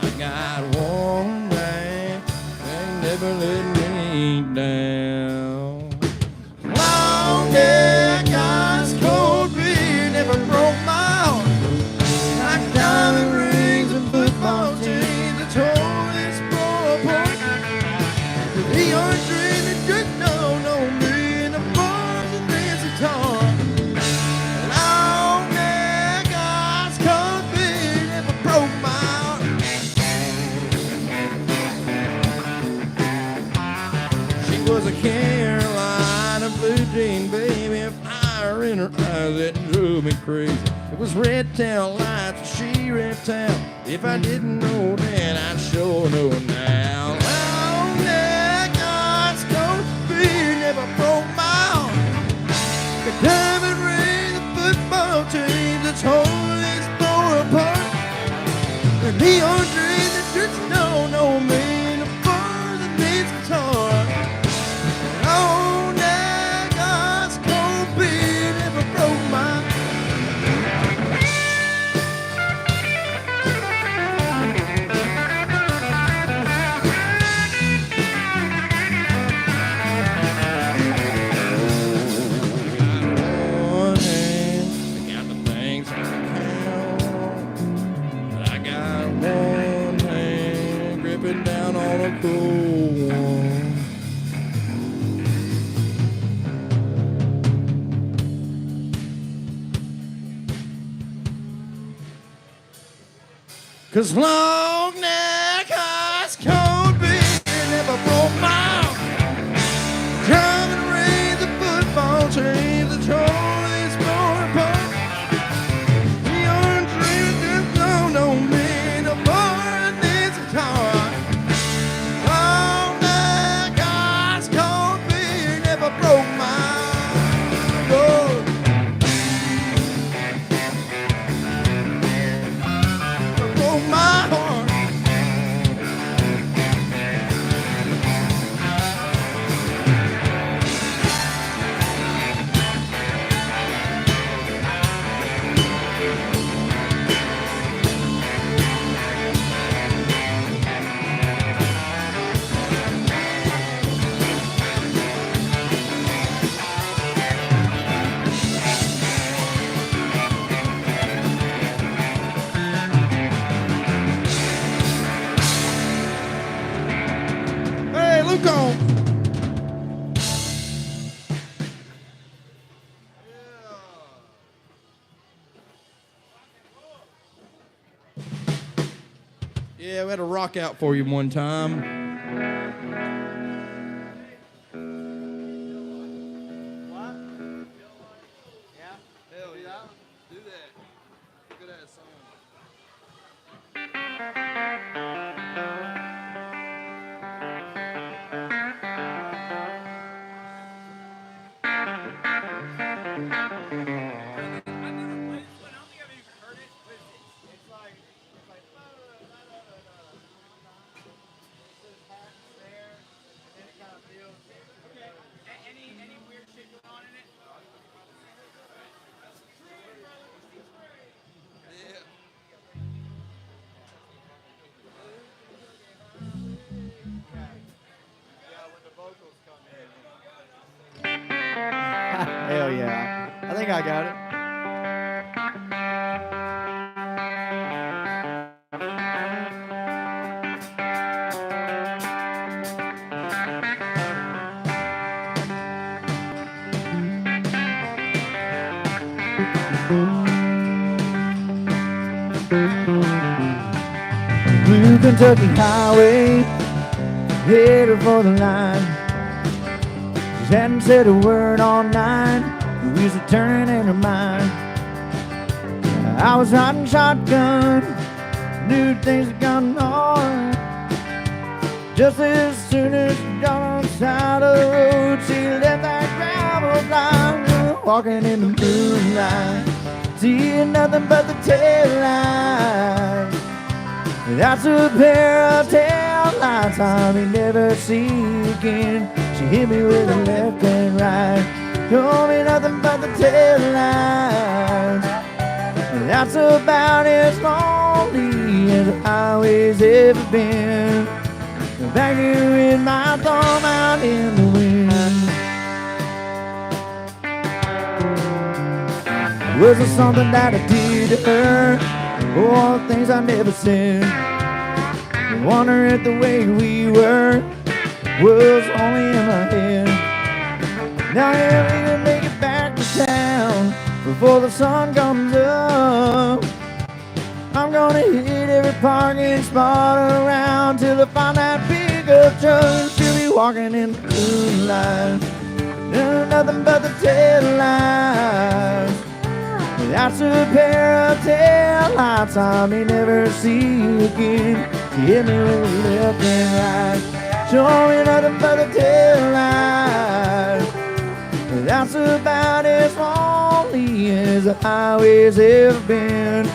Speaker 3: I got one thing, they never let me down. Long neck, ice cold beer never broke my heart. Like diamond rings and football teams, it's tore this boy apart. The orange dream that just don't know me, and the bars and this guitar. Long neck, ice cold beer never broke my heart. She was a Carolina blue jean baby, fire in her eyes that drove me crazy. It was red tail lights, she red tail. If I didn't know then, I'd sure know now. Long neck, ice cold beer never broke my heart. The diamond ring, the football teams, it's holding this floor apart. The neon dream that just don't know me, and the bars and this guitar. Long neck, ice cold beer never broke my heart. Down 'Cause long neck, ice cold beer never broke my heart. Driving rain, the football change, the troll is blowing apart. Young dreams just don't mean no more than this car. Long neck, ice cold beer never broke my heart. Broke my heart. Hey, Luke on. Yeah, we had a rock out for you one time. Hell yeah. Do that. Good ass song.
Speaker 2: Hell yeah. I think I got it. Blue Kentucky Highway, headed for the line. She hadn't said a word all night. The wheels are turning in her mind. I was riding shotgun, knew things had gone hard. Just as soon as she got on the side of the road, she left that gravel line, walking in the moonlight, seeing nothing but the taillights. That's a pair of taillights I may never see again. She hit me with a left and right, told me nothing but the taillights. That's about as lonely as the highway's ever been. Back here with my thumb out in the wind. Was there something that I did to her? All the things I never said. I wonder if the way we were was only in my head. Now yeah, we can make it back to town before the sun comes up. I'm gonna hit every parking spot around till I find that pickup truck. She'll be walking in the moonlight, doing nothing but the taillights. That's a pair of taillights I may never see again. She hit me with a left and right, show me nothing but the taillights. That's about as lonely as the highway's ever been.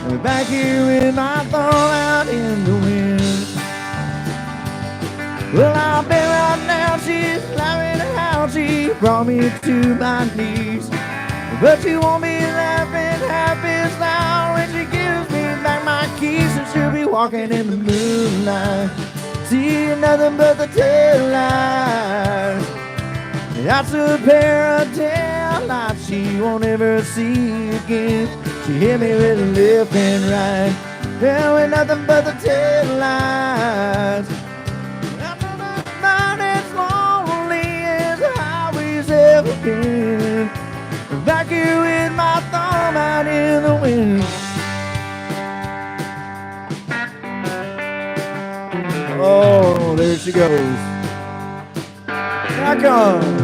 Speaker 2: We're back here with my thumb out in the wind. Well, I bet right now she's laughing at how she brought me to my knees. But she won't be laughing half as loud when she gives me back my keys. And she'll be walking in the moonlight, seeing nothing but the taillights. That's a pair of taillights she won't ever see again. She hit me with a left and right, there with nothing but the taillights. That's about as lonely as the highway's ever been. Back here with my thumb out in the wind. she goes. Here I come.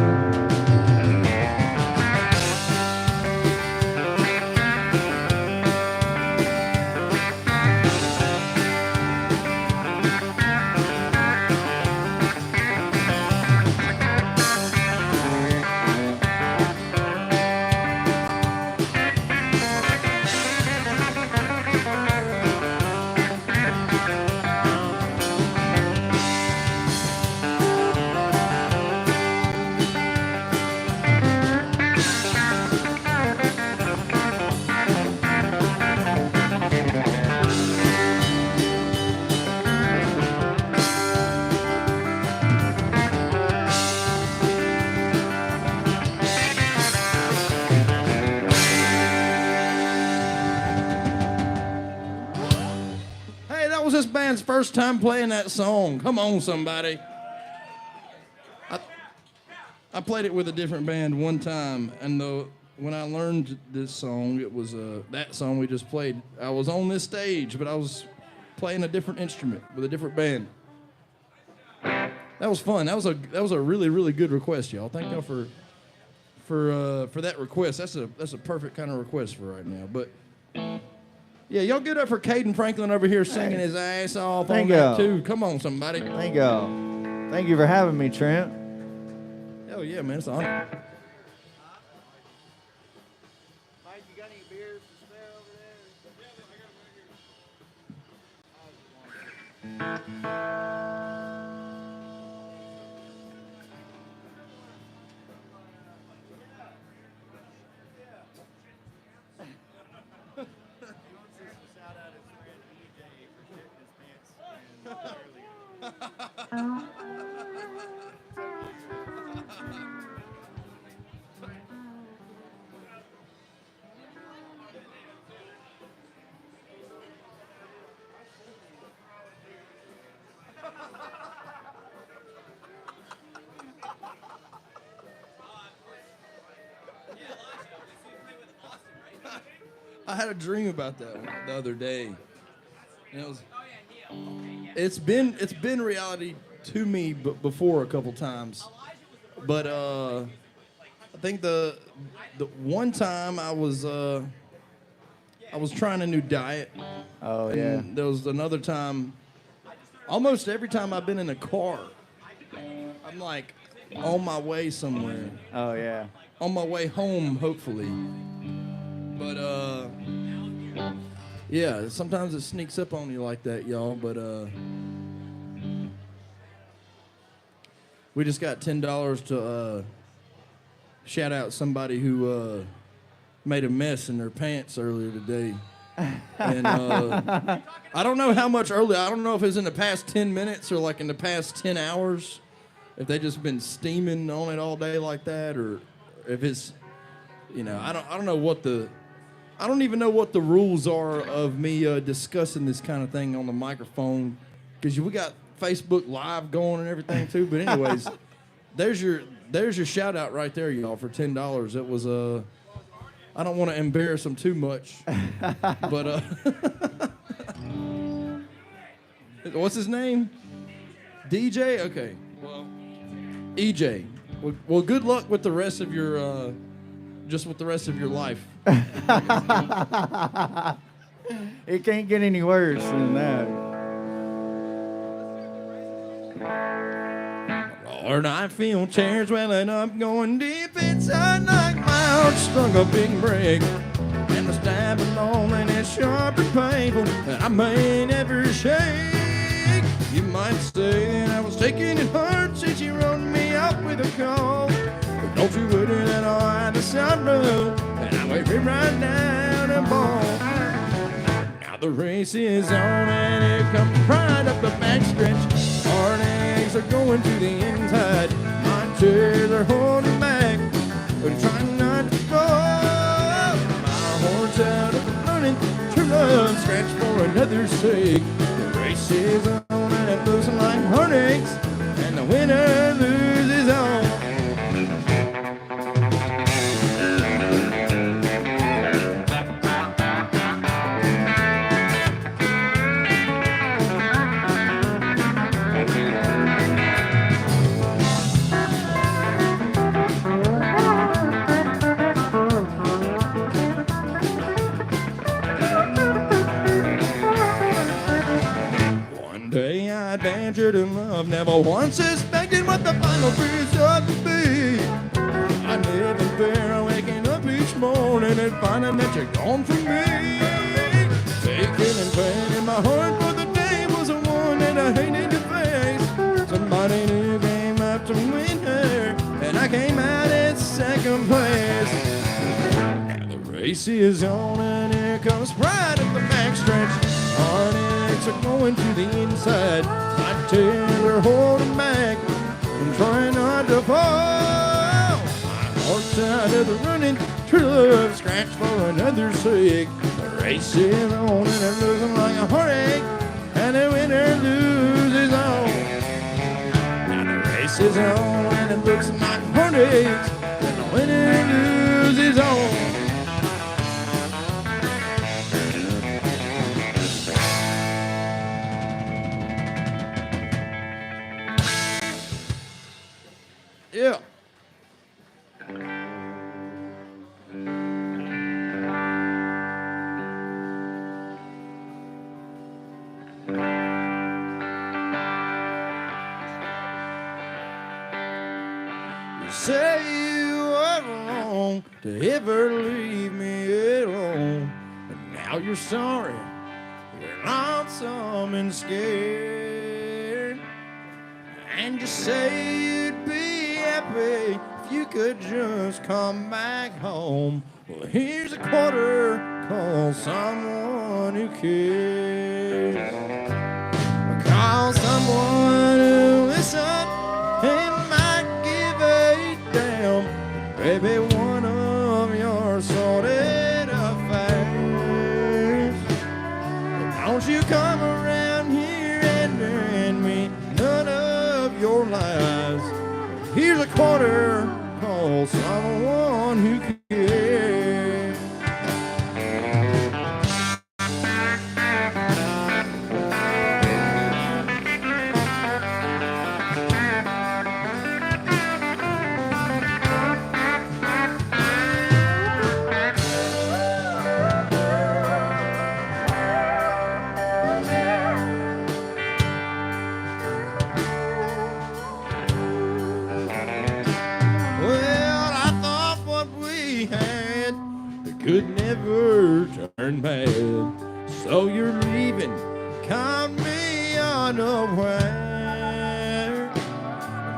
Speaker 3: This band's first time playing that song. Come on, somebody. I played it with a different band one time, and when I learned this song, it was that song we just played. I was on this stage, but I was playing a different instrument with a different band. That was fun. That was a really, really good request, y'all. Thank y'all for that request. That's a perfect kind of request for right now. But yeah, y'all get up for Kaeden Franklin over here singing his ass off on that too. Come on, somebody.
Speaker 2: Thank y'all. Thank you for having me, Trent.
Speaker 3: Hell yeah, man. It's an honor.
Speaker 2: Mike, you got any beers to spare over there?
Speaker 3: I had a dream about that one the other day. And it was. It's been reality to me before a couple times, but I think the one time I was trying a new diet.
Speaker 2: Oh yeah.
Speaker 3: And there was another time. Almost every time I've been in a car, I'm like on my way somewhere.
Speaker 2: Oh yeah.
Speaker 3: On my way home, hopefully. But yeah, sometimes it sneaks up on you like that, y'all. But we just got $10 to shout out somebody who made a mess in their pants earlier today. And I don't know how much earlier. I don't know if it was in the past 10 minutes or like in the past 10 hours. If they just been steaming on it all day like that, or if it's, I don't know what I don't even know what the rules are of me discussing this kind of thing on the microphone, because we got Facebook Live going and everything too. But anyways, there's your shout out right there, y'all, for $10. It was I don't want to embarrass them too much, but what's his name? DJ? Okay, well, EJ. Well, good luck with the rest of your just with the rest of your life.
Speaker 2: It can't get any worse than that.
Speaker 3: Lord, I feel tears welling up, going deep inside like my heart struck a big break. And the stab of loneliness sharp and painful that I may never shake. You might say that I was taking it hard since you wrote me up with a call. But don't you worry that I had the sunroof, and I may be right down and ball. Now the race is on and here comes pride up the backstretch. Heartaches are going to the inside. My tears are holding back, but I'm trying not to fall. My horns out of the running, to run, scratch for another's sake. The race is on and it looks like heartaches, and the winner loses all. certain love, never once suspecting what the final result would be. I live in fear, waking up each morning and finding that you're gone from me. Taking and planning my heart for the day was the one that I hated to face. Somebody new came up to win her, and I came out in second place. Now the race is on, and here comes pride at the backstretch. Heartaches are going to the inside. I tell her holding back and trying not to fall. Heart's out of the running, true love scratch for another sake. The race is on and it looks like a heartache, and the winner loses all. Now the race is on and it looks like heartache, and the winner loses all. Yeah. You say you were wrong to ever leave me alone, and now you're sorry, you're lonesome and scared, and you say you'd be happy if you could just come back home. Well, here's a quarter, call someone who cares. Call someone who listens and might give a damn. Baby, one of your sorted affairs. Don't you come around here and hand me none of your lies. Here's a quarter, call someone who cares. Could never turn bad, so you're leaving, caught me unaware.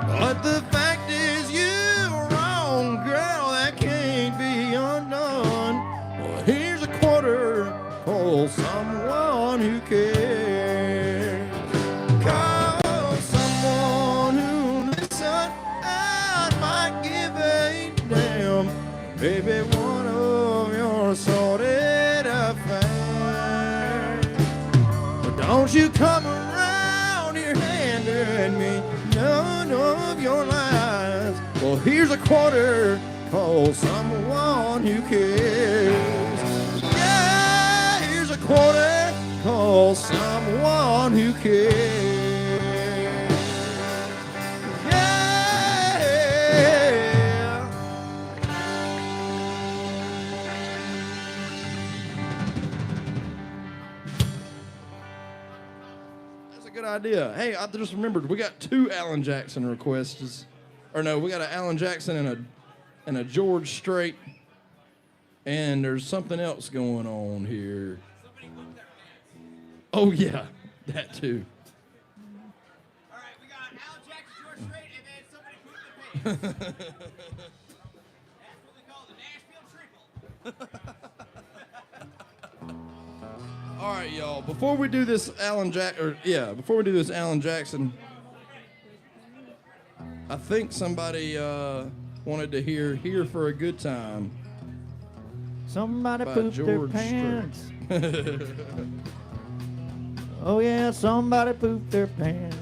Speaker 3: But the fact is you're wrong, girl, that can't be undone. Well, here's a quarter, call someone who cares. Call someone who listens, I might give a damn. Baby, one of your sorted affairs. But don't you come around here handing me none of your lies. Well, here's a quarter, call someone who cares. Yeah, here's a quarter, call someone who cares. Good idea. Hey, I just remembered we got 2 Alan Jackson requests. Or no, we got an Alan Jackson and a George Strait. And there's something else going on here. Oh yeah, that too.
Speaker 4: All right, we got Alan Jackson, George Strait, and then somebody pooped the pants. That's what we call the Nashville trickle.
Speaker 3: All right, y'all. Before we do this Alan Jackson, I think somebody wanted to hear "Here for a Good Time."
Speaker 2: Somebody
Speaker 3: by
Speaker 2: pooped their
Speaker 3: George
Speaker 2: pants. Oh yeah, somebody pooped their pants.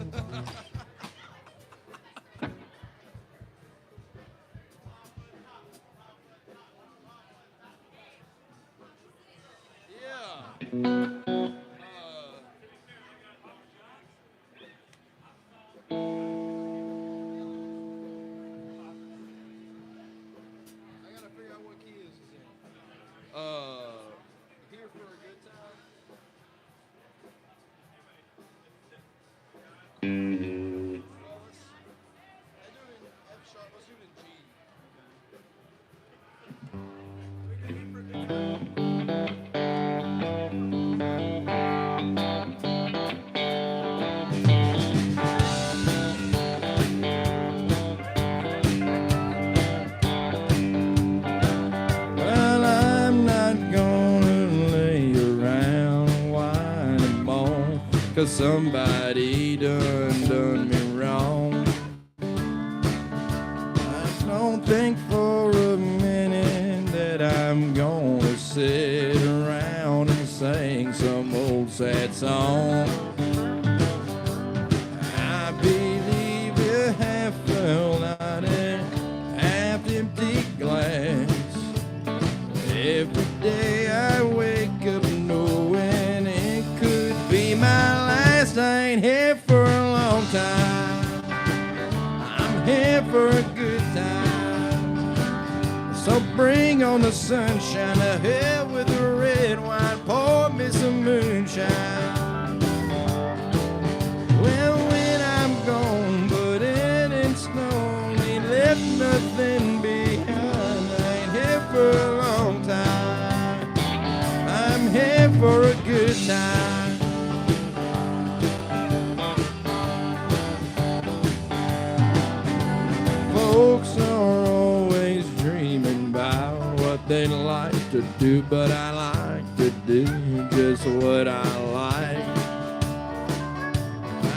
Speaker 3: Here for a good time. 'cause somebody done me wrong. I don't think for a minute that I'm gonna sit around and sing some old sad song. I believe you have fell out in half empty glass. Every day I wake up knowing it could be my last. I ain't here for a long time. I'm here for a good time. So bring on the sunshine, to hell with the red wine, pour me some moonshine. Well, when I'm gone, but it ain't stone, ain't left nothing behind. I ain't here for a long time. I'm here for a good time. Folks are always dreaming about what they'd like to do, but I like to do just what I like.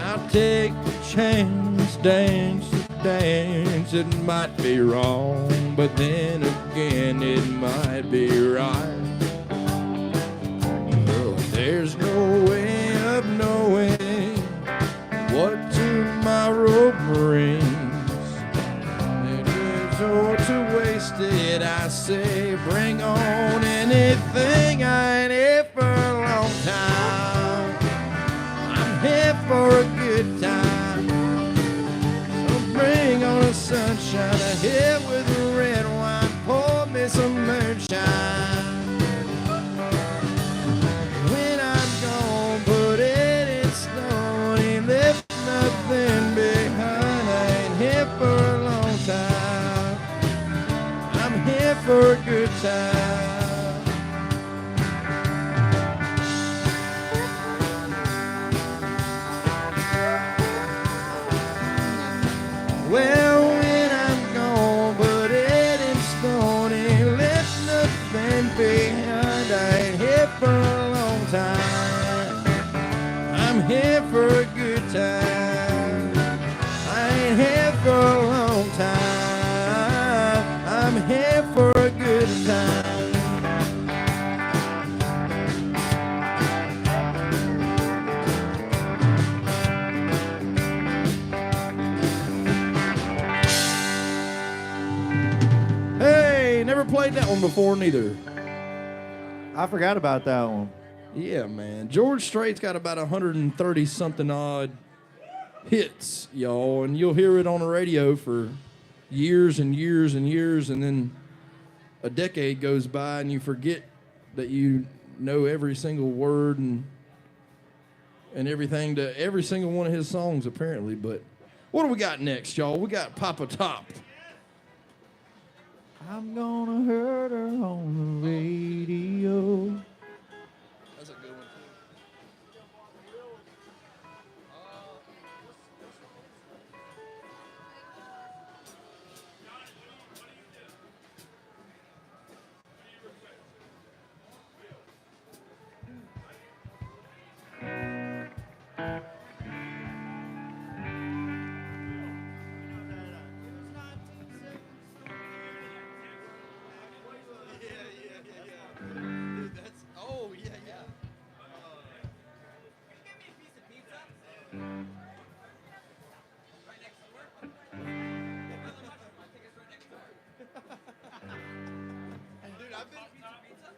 Speaker 3: I'll take the chance, dance to dance. It might be wrong, but then again it might be right. There's no way of knowing what tomorrow brings. So to waste it, I say, bring on anything. I ain't here for a long time. I'm here for a good time. So bring on the sunshine, a here with the red wine, pour me some moonshine. When I'm gone, put it in stone, ain't left nothing behind. I ain't here for a long time. I'm here for a good time. Well, when I'm gone, but it in stone, ain't left nothing behind. I ain't here for a long time. I'm here for a good time. I ain't here for a long time. I'm here for a good time. Hey, never played that one before neither.
Speaker 2: I forgot about that one.
Speaker 3: Yeah, man. George Strait's got about 130 something odd hits, y'all, and you'll hear it on the radio for years and years and years, and then a decade goes by and you forget that you know every single word and everything to every single one of his songs, apparently. But what do we got next, y'all? We got Papa Top.
Speaker 2: I'm gonna hurt her on the radio.
Speaker 3: That's a good one.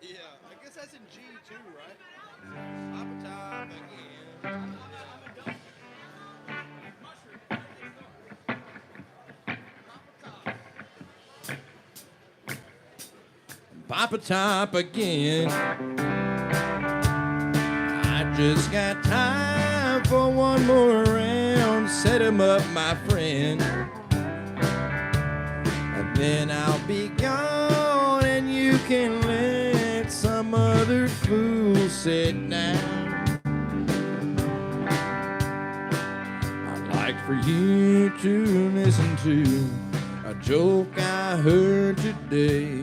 Speaker 1: Yeah, I guess that's in G too, right? Papa Top again.
Speaker 3: Papa Top again. I just got time for one more round. Set him up, my friend. And then I'll be gone and you can let some other fool sit down. I'd like for you to listen to a joke I heard today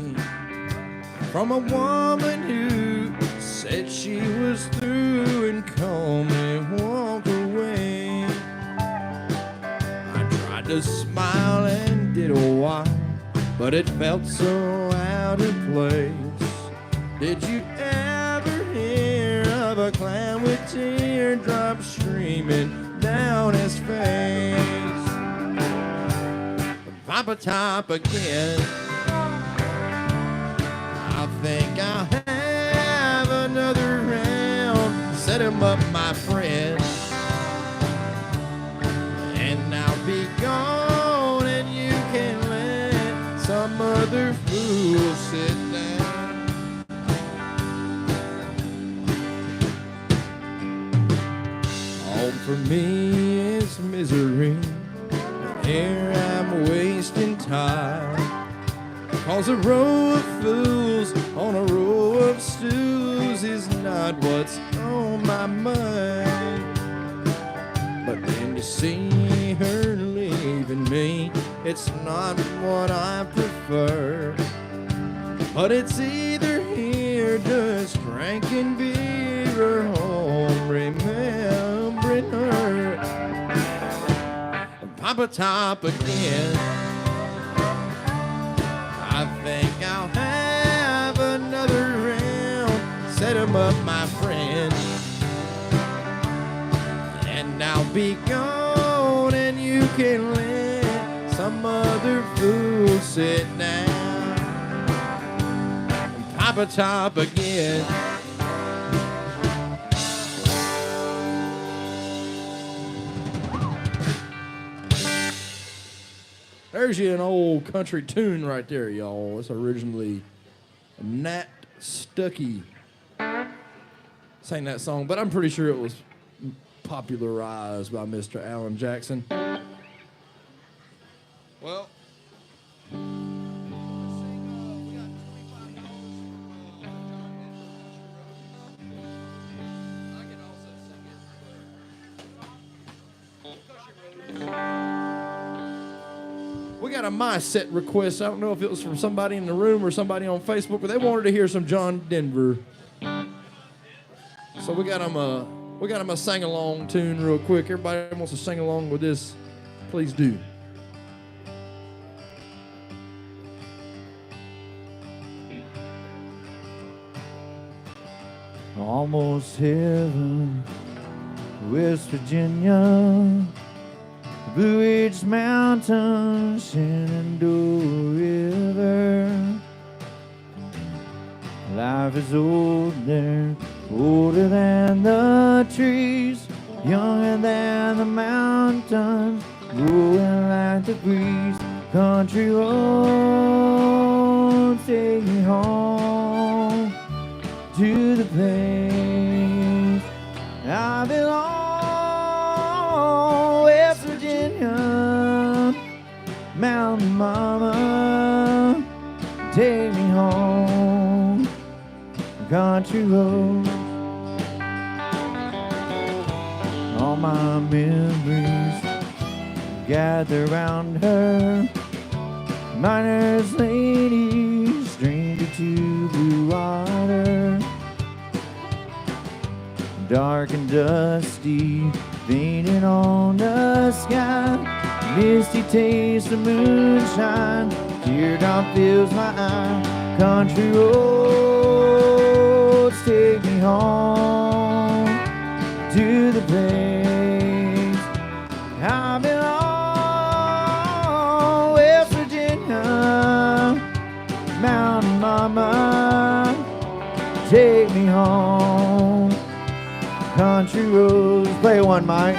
Speaker 3: from a woman who said she was through and called me one but it felt so out of place. Did you ever hear of a clown with teardrops streaming down his face? Papa Top again. I think I'll have another round. Set him up, my friend. And I'll be gone, and you can let some other fool sit down. All for me is misery. Here I'm wasting time. Cause a row of fools on a row of stools is not what's on my mind. But then to see her leaving me, it's not what I prefer. But it's either here just drinking beer or home remembering her. Papa Top again. I think I'll have another round. Set him up, my friend. And I'll be gone, and you can let some other fool sit down. Papa Top again. There's you an old country tune right there, y'all. It's originally Nat Stuckey sang that song, but I'm pretty sure it was popularized by Mr. Alan Jackson. Well, we got a My Set request. I don't know if it was from somebody in the room or somebody on Facebook, but they wanted to hear some John Denver. So we got them a sing along tune real quick. Everybody wants to sing along with this, please do.
Speaker 2: Almost heaven, West Virginia, Blue Ridge Mountains, Shenandoah River. Life is old there, older than the trees, younger than the mountains, blowing like the breeze. Country roads take me home to the place I belong. West Virginia, Mountain Mama, take me home. Country road, all my memories gather round her. Miner's lady, stranger to blue water. Dark and dusty, painted on the sky. Misty taste of moonshine, teardrop fills my eye. Country roads take me home to the place I belong. West Virginia, Mountain Mama, take me home. Country roads, play one, Mike.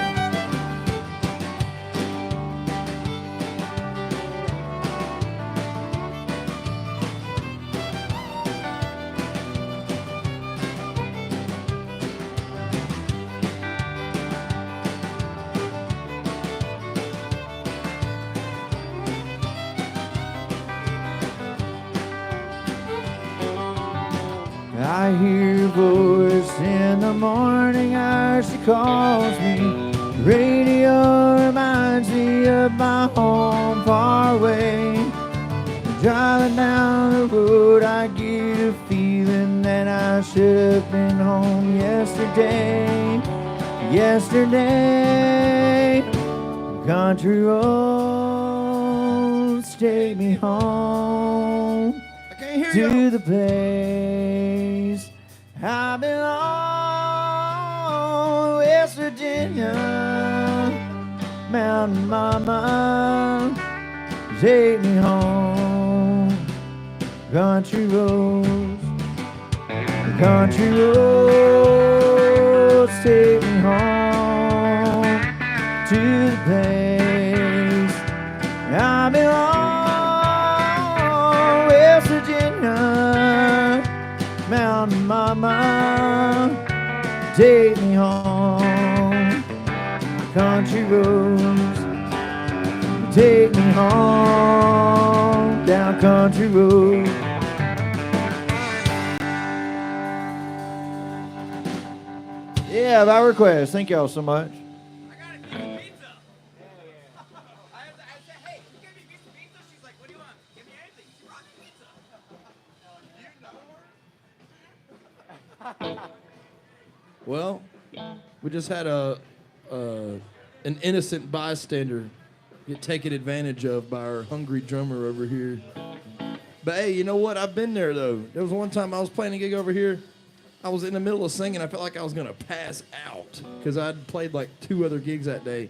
Speaker 2: I hear a voice in the morning hours, she calls me. Radio reminds me of my home far away. Driving down the road, I get a feeling that I should have been home yesterday. Yesterday, country roads take me home
Speaker 3: I can't hear
Speaker 2: to
Speaker 3: you.
Speaker 2: the place I belong, West Virginia, Mountain Mama, take me home, country roads, country roads, take me home to the place I belong, West Virginia, Mountain Mama, take me home, country roads, take me home, down country road. Yeah, by request. Thank y'all so much.
Speaker 4: I got a piece of pizza. I said, hey, you give me a piece of pizza? She's like, what do you want? Give me anything. She brought me pizza. You know her?
Speaker 3: Well, we just had an innocent bystander get taken advantage of by our hungry drummer over here. But hey, you know what? I've been there though. There was one time I was playing a gig over here. I was in the middle of singing. I felt like I was gonna pass out because I'd played like 2 other gigs that day,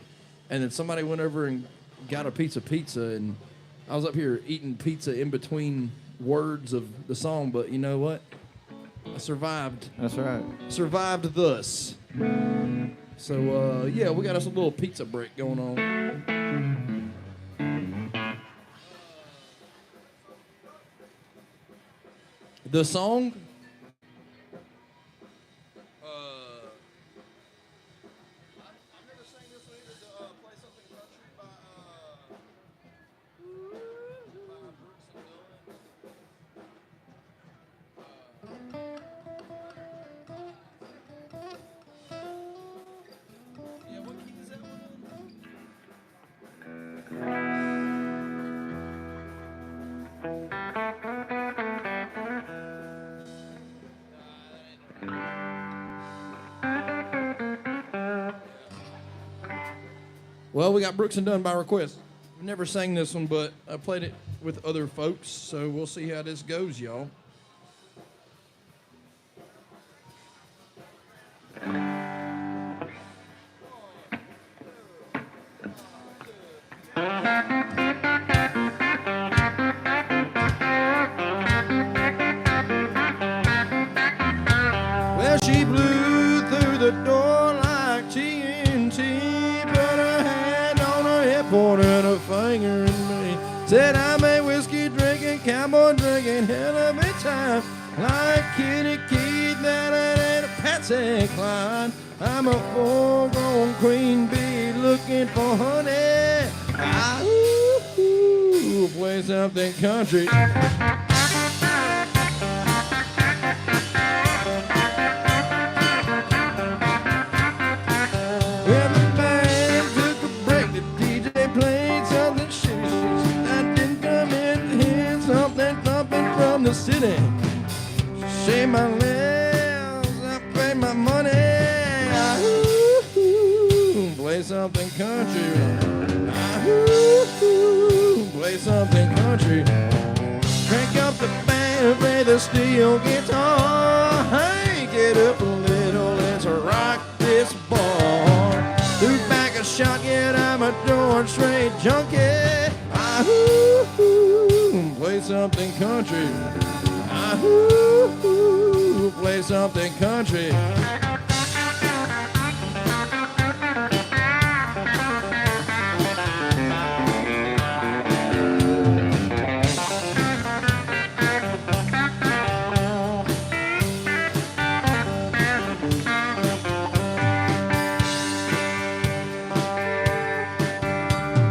Speaker 3: and then somebody went over and got a piece of pizza, and I was up here eating pizza in between words of the song. But you know what? I survived.
Speaker 2: That's right.
Speaker 3: Survived thus. So yeah, we got us a little pizza break going on. The song. I've never sang this one either. Play something country by Brooks and Dunn. Yeah, what key is that one Well, we got Brooks and Dunn by request. I've never sang this one, but I played it with other folks, so we'll see how this goes, y'all. Well, she blew through the door like TNT, put her hand on her hip, pointed a finger at me. Said, I'm a whiskey drinking, cowboy drinking, hell of a time. Like Kitty Keith, that ain't a Patsy Cline. I'm a full-grown queen bee looking for honey. Ooh, play something country. Well, the band took a break. The DJ played something shitty. I didn't come in to hear something thumping from the city. Shave my lips, I pay my money. Play something country. Play something country. Crank up the band, play the steel guitar. Hank it up a little, let's rock this bar. Threw back a shot, yet I'm a door straight junkie. Play something country. Play something country.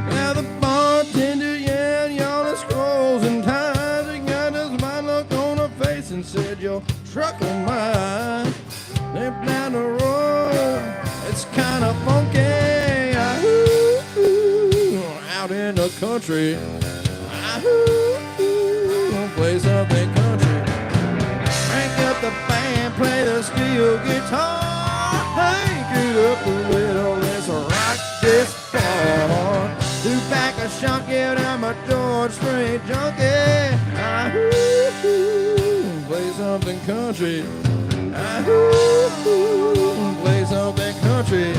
Speaker 3: Now the bartender yelled, y'all the scrolls and ties. He got this smile look on her face and said, your truck of mine. Live down the road, it's kind of funky. Out in the country. Play something country. Crank up the band, play the steel guitar. Hank it up a little, let's rock this bar. Threw back a shot, get out my door straight junkie. Ah-hoo, play something country. Ah-hoo, play something country.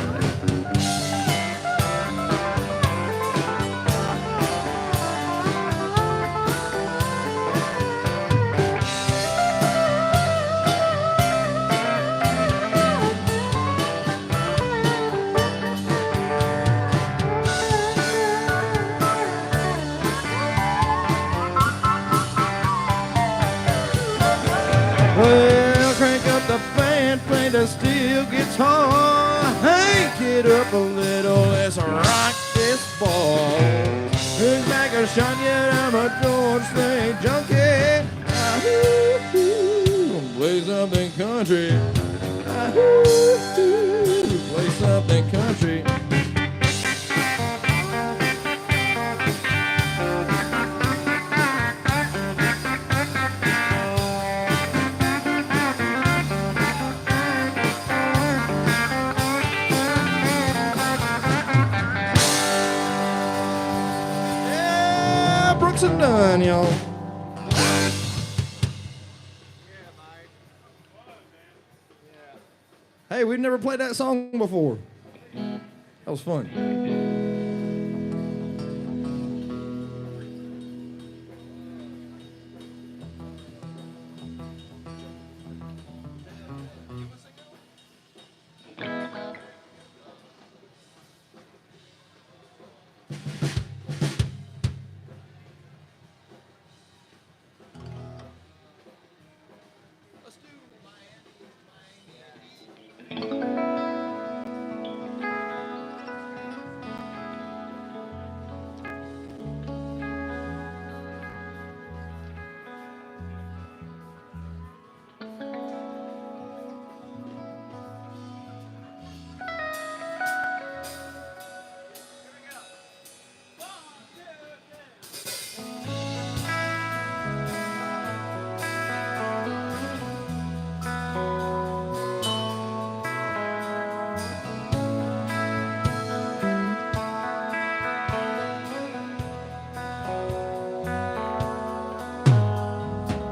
Speaker 3: Well, crank up the band, play the steel guitar. Hey, get up a little, let's rock this ball. Who's back a shot yet? I'm a George Strait junkie. Ah-hoo, play something country. Ah-hoo, play something country. And done, y'all. Hey, we've never played that song before. That was fun.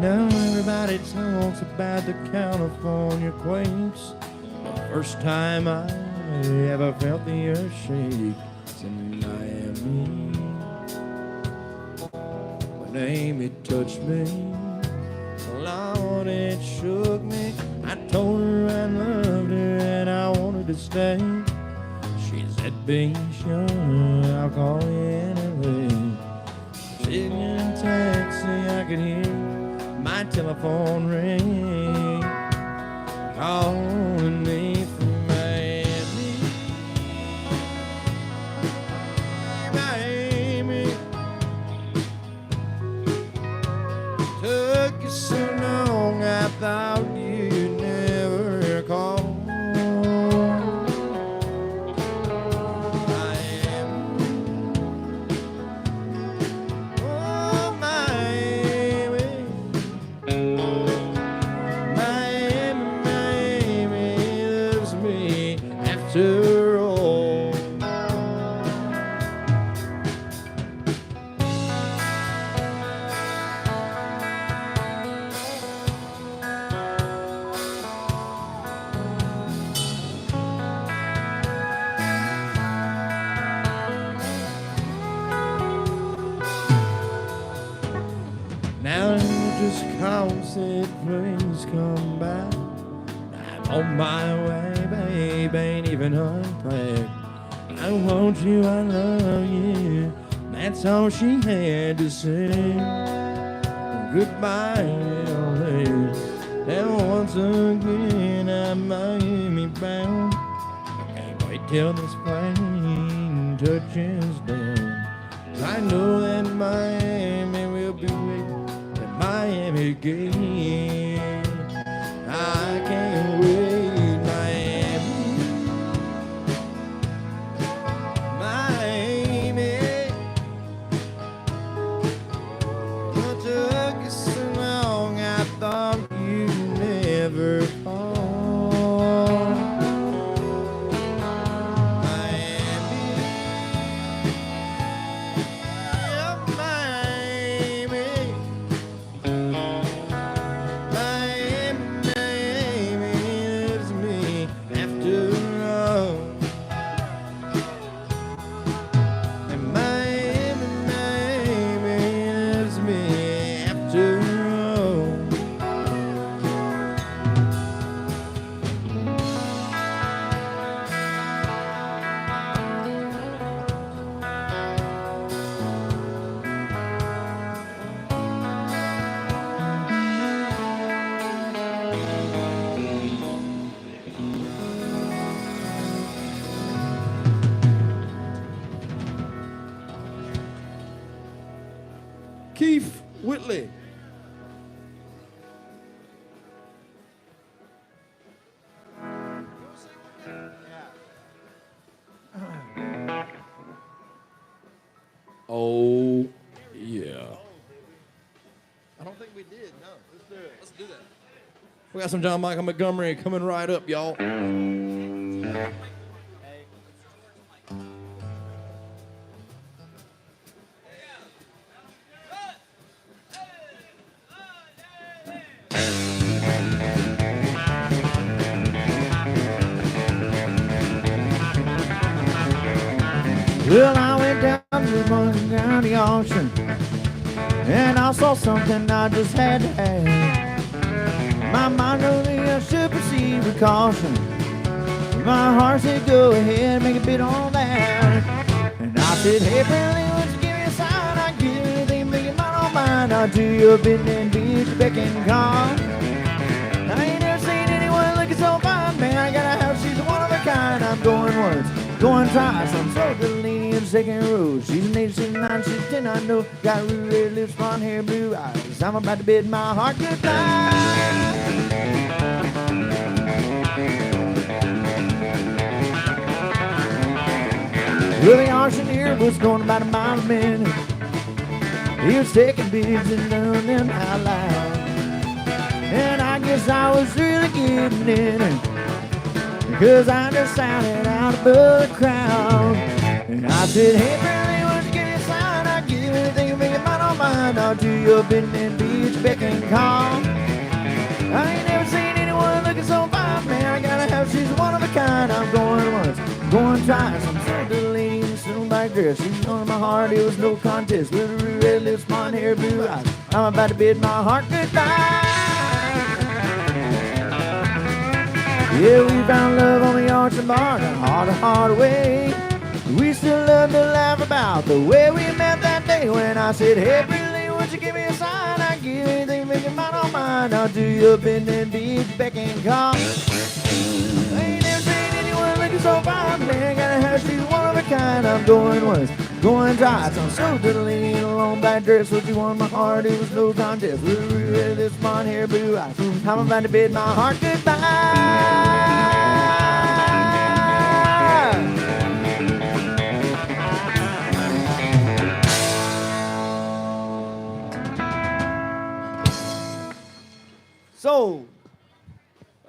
Speaker 3: Now everybody talks about the California quakes. The first time I ever felt the earth shake was in Miami. When Amy touched me, Lord, it shook me. I told her I loved her and I wanted to stay. She said, be sure I'll call you anyway. Sitting in a taxi, I could hear my telephone ring, calling me from Miami. Miami, took you so long, I thought you'd never call. Now you just call, said please come back. I'm on my way, babe, ain't even unpacked. I want you, I love you, that's all she had to say. Goodbye, LA, and once again I'm Miami bound. I can't wait till this plane touches down. I know that Miami will be waiting at Miami again. I can't wait, Miami. Miami. What took you so long? I thought you'd never call. Miami. Yeah, Miami. Absolutely. Oh, yeah. I don't think we did. No, let's do it. Let's do that. We got some John Michael Montgomery coming right up, y'all.
Speaker 2: Well, I went down to the Morgan County auction, and I saw something I just had to have. My mind only I should proceed with caution. My heart said, go ahead, make a bid on that. And I said, hey, Bradley, why don't you give me a sign? I give you anything, make it mine on mine. I'll do your bidding and be your beck and call. I ain't never seen anyone looking so fine, man. I got a house, she's one of a kind. I'm going once, going twice. I'm so little in second row. She's an 8, she's 9, she's 10, I know. Got red lips, blonde hair, blue eyes. I'm about to bid my heart goodbye. Well, the auctioneer was going about a mile a minute. He was taking bids and doing them out loud. And I guess I was really getting in it, because I just sounded out above the crowd. And I said, hey, Bradley, why don't you give me a sign? I'll give you anything, make it mine on mine. I'll do your bidding and be your beck and call. I ain't never seen anyone looking so fine, man. I got a house, she's one of a kind. I'm going once, going twice. I'm so little lady in a silverback dress. She's on my heart, it was no contest. Little red lips, blonde hair, blue eyes. I'm about to bid my heart goodbye. Yeah, we found love on the auction bar, the hard way. We still love to laugh about the way we met that day when I said, hey, Bradley, won't you give me a sign? I give you anything, make it mine on mine. I'll do your bidding and be your beck and call. I ain't never seen anyone looking so fine, man. Got a house, she's one of a kind. I'm going once, going twice. I'm so little in a long black dress. What you won my heart, it was no contest. Little red lips, blonde hair, blue eyes. I'm about to bid my heart goodbye. So,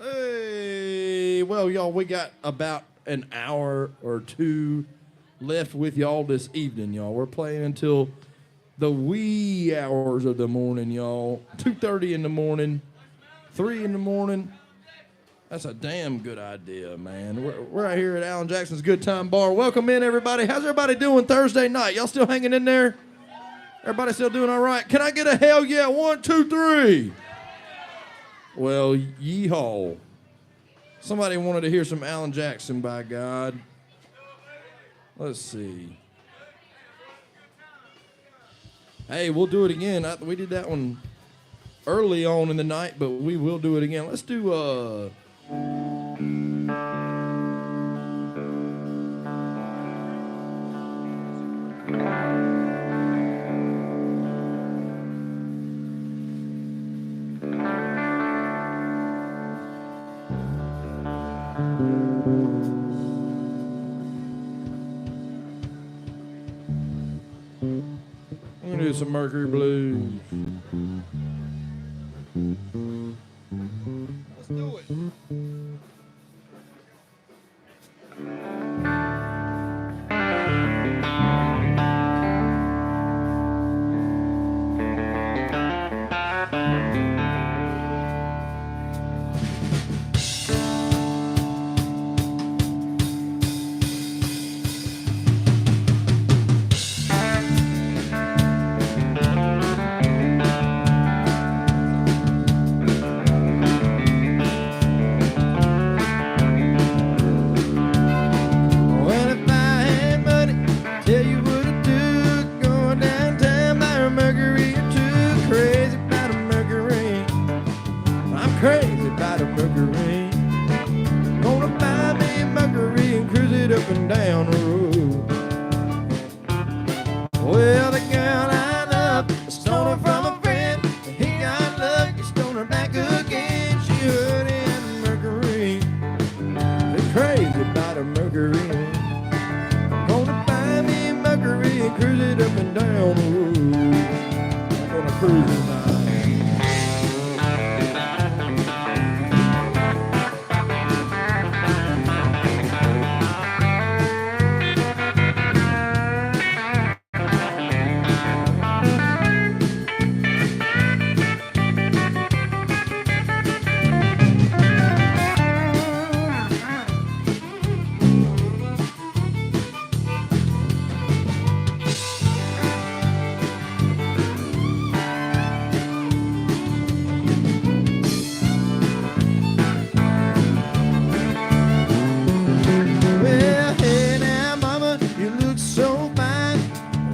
Speaker 3: hey, well, y'all, we got about an hour or two left with y'all this evening, y'all. We're playing until the wee hours of the morning, y'all. 2:30 in the morning, 3 in the morning. That's a damn good idea, man. We're out here at Alan Jackson's Good Time Bar. Welcome in, everybody. How's everybody doing Thursday night? Y'all still hanging in there? Everybody still doing all right? Can I get a hell yeah? 1, 2, 3. Well, yeehaw. Somebody wanted to hear some Alan Jackson, by God. Let's see. Hey, we'll do it again. We did that one early on in the night, but we will do it again. Let's do, I'm gonna do some Mercury Blues. Let's do it. Well, the girl I love stole her from a friend. crazy about a Mercury. Gonna buy me a Mercury and cruise it up and down the road. I'm gonna cruise it now. Well, hey now, mama, you look so fine.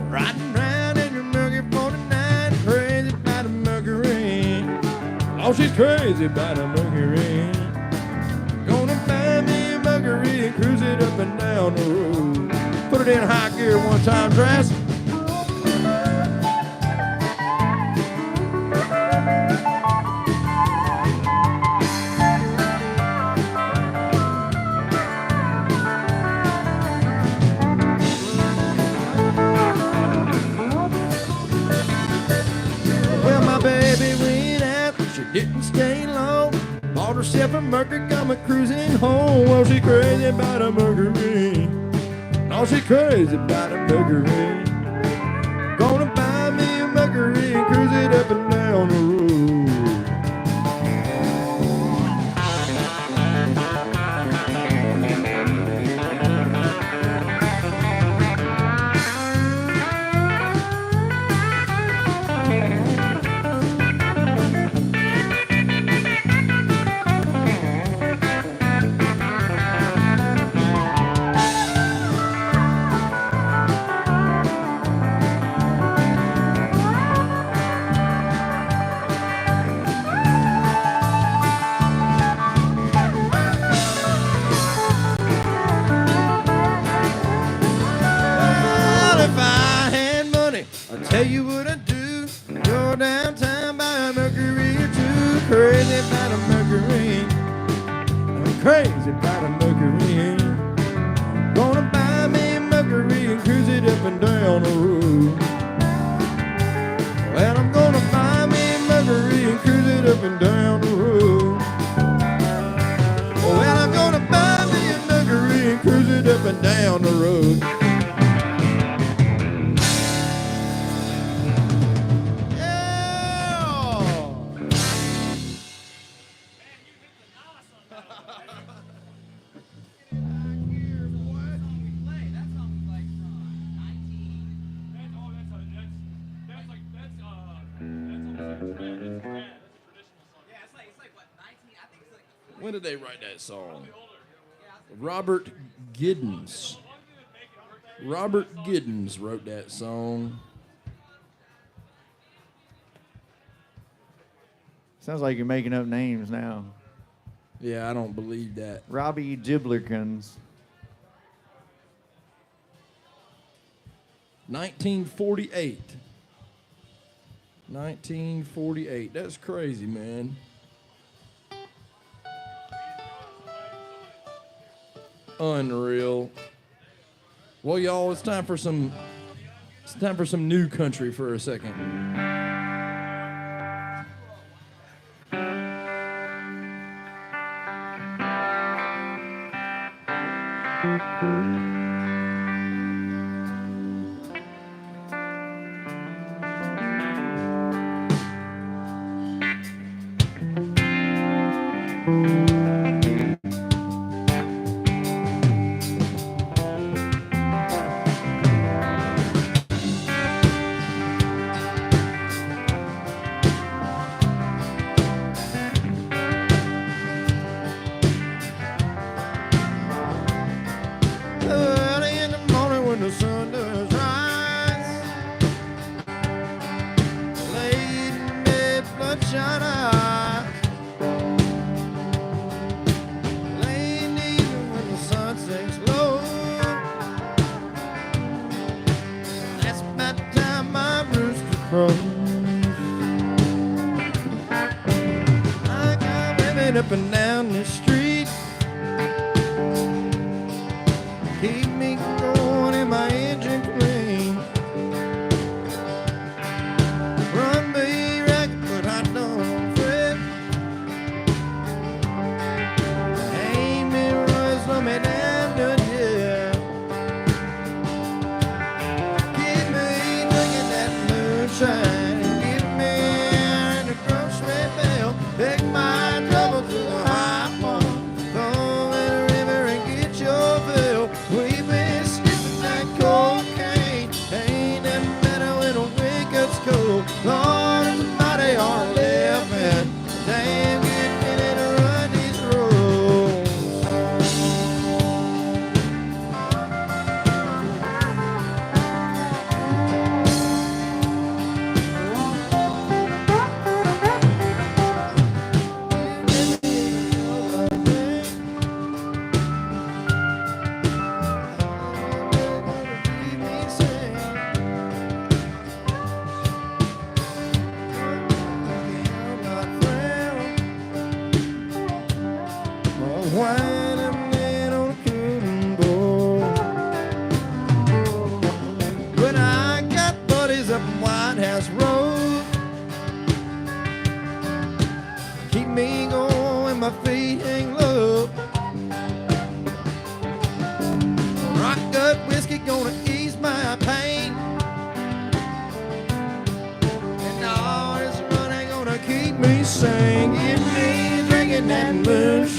Speaker 3: Riding round in your Mercury 49, crazy about a Mercury. Oh, she's crazy about a Mercury. Gonna buy me a Mercury and cruise it up and down the road. Put it in high gear one time, Drass. Well, my baby went out, she didn't stay long. Bought herself a Mercury, coming cruising home. Well, she crazy about a Mercury. Oh, she crazy about a Mercury. Gonna buy me a Mercury and cruise it up and down the road. Well, if I had money, I'd tell you what I'd do. Go downtown, buy a Mercury or two. Crazy about a Mercury. I'm crazy about a Mercury. Gonna buy me a Mercury and cruise it up and down the road. Well, I'm gonna buy me a Mercury and cruise it up and down the road. Well, I'm gonna buy me a Mercury and cruise it up and down the road. When did they write that song? Robert Giddens. Robert Giddens wrote that song.
Speaker 2: Sounds like you're making up names now.
Speaker 3: Yeah, I don't believe that.
Speaker 2: Robbie Giblerkins.
Speaker 3: 1948. 1948. That's crazy, man. Unreal. Well, y'all, it's time for some new country for a second. Early in the morning when the sun does rise, late in bed, bloodshot eyes, late in the evening when the sun sinks low. That's about the time my rooster crows. I got women up and down the street,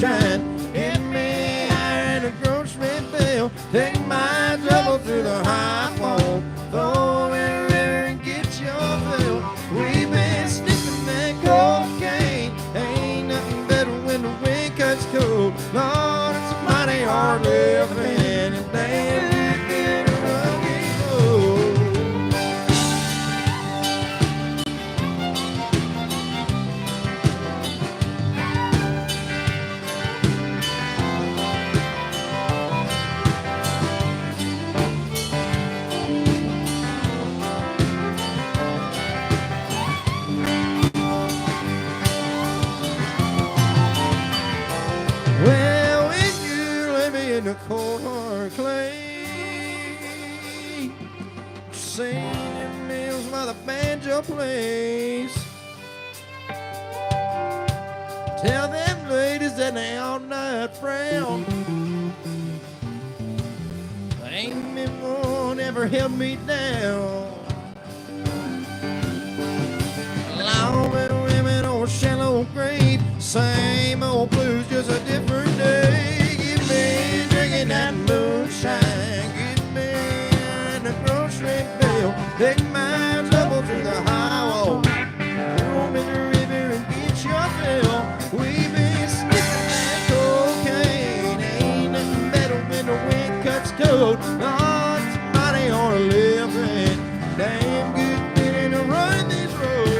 Speaker 3: moonshine. Get me higher in a grocery bill. Take my trouble through the high wall. Throw in a river and get your fill. We've been sniffing that cocaine. Ain't nothing better when the wind cuts cold. Lord, it's mighty hard living, and damn, we've been a rugged road. Well, when you lay me in the cold hard clay, singing meals by the banjo plays. Tell them ladies that they all night frown. Ain't been one ever held me down. Long little women on a shallow grave. Same old blues, just a different day. Get me drinking that moonshine. Get me in the grocery bill. Take my trouble to the high wall. Throw me the river and get your fill. We've been sniffing that cocaine. Ain't nothing better when the wind cuts cold. Lord, it's mighty hard living. Damn good feeling to run these roads.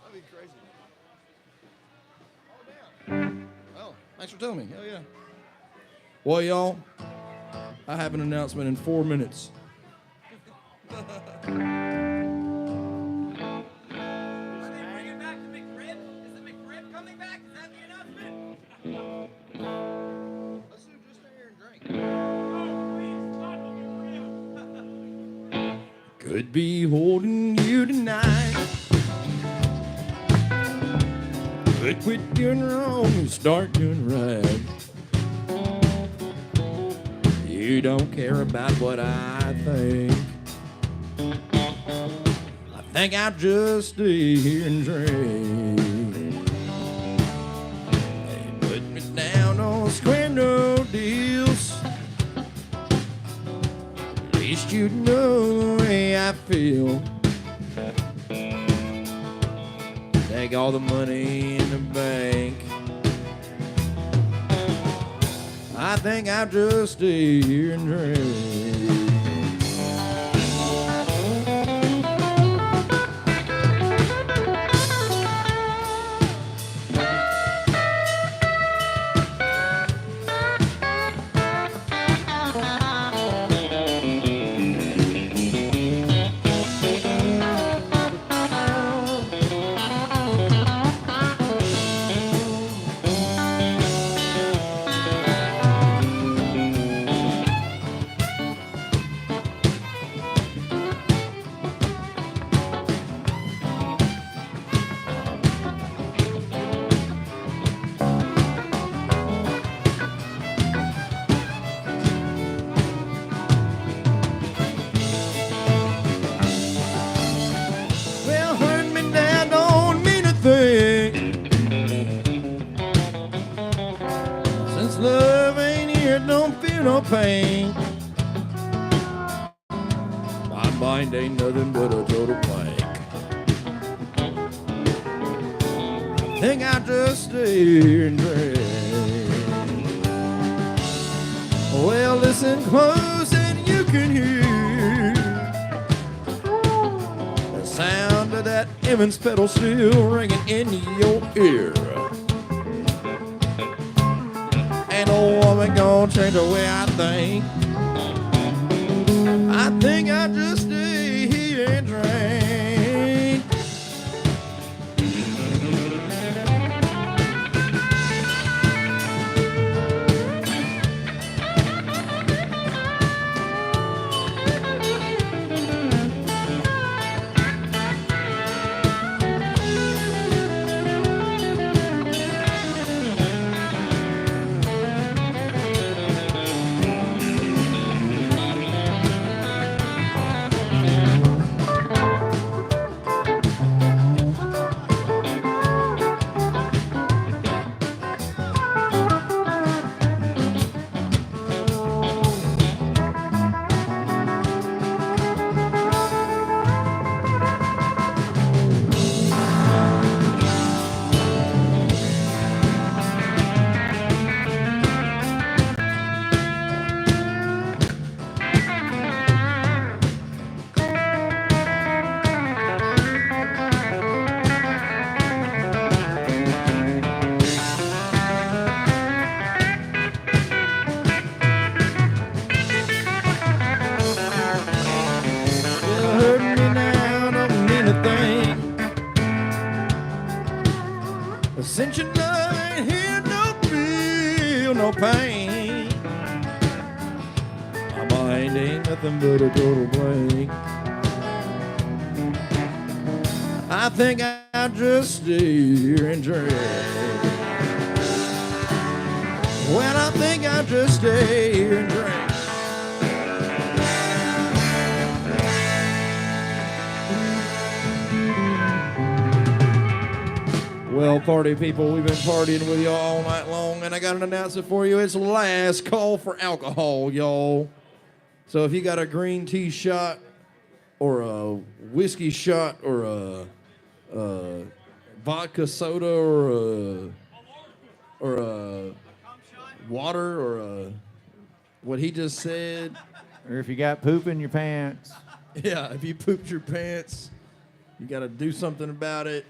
Speaker 3: That'd be crazy. Oh, damn. Oh, thanks for telling me. Hell yeah. Well, y'all, I have an announcement in 4 minutes.
Speaker 4: Bring it back to McRib? Is the McRib coming back? Is that the announcement?
Speaker 3: Let's do just stay here and drink. Could be holding you tonight. Could quit doing wrong and start doing right. You don't care about what I think. I think I'll just stay here and drink. They put me down on square no deals. At least you know the way I feel. Take all the money in the bank. I think I'll just stay here and drink. feel no pain. My mind ain't nothing but a total blank. I think I just stay here and drink. Well, listen close and you can hear the sound of that Evans pedal still ringing in your ear. Ain't no woman gonna change the way I think. I think I just stay here and drink. Since you ain't here, no feel no pain. My mind ain't nothing but a total blank. I think I'll just stay here and drink. Well, I think I'll just stay here and drink. Well, party people, we've been partying with y'all all night long, and I got an announcement for you. It's the last call for alcohol, y'all. So if you got a green tea shot or a whiskey shot or a vodka soda or a water or a what he just said.
Speaker 2: Or if you got poop in your pants.
Speaker 3: Yeah, if you pooped your pants, you got to do something about it.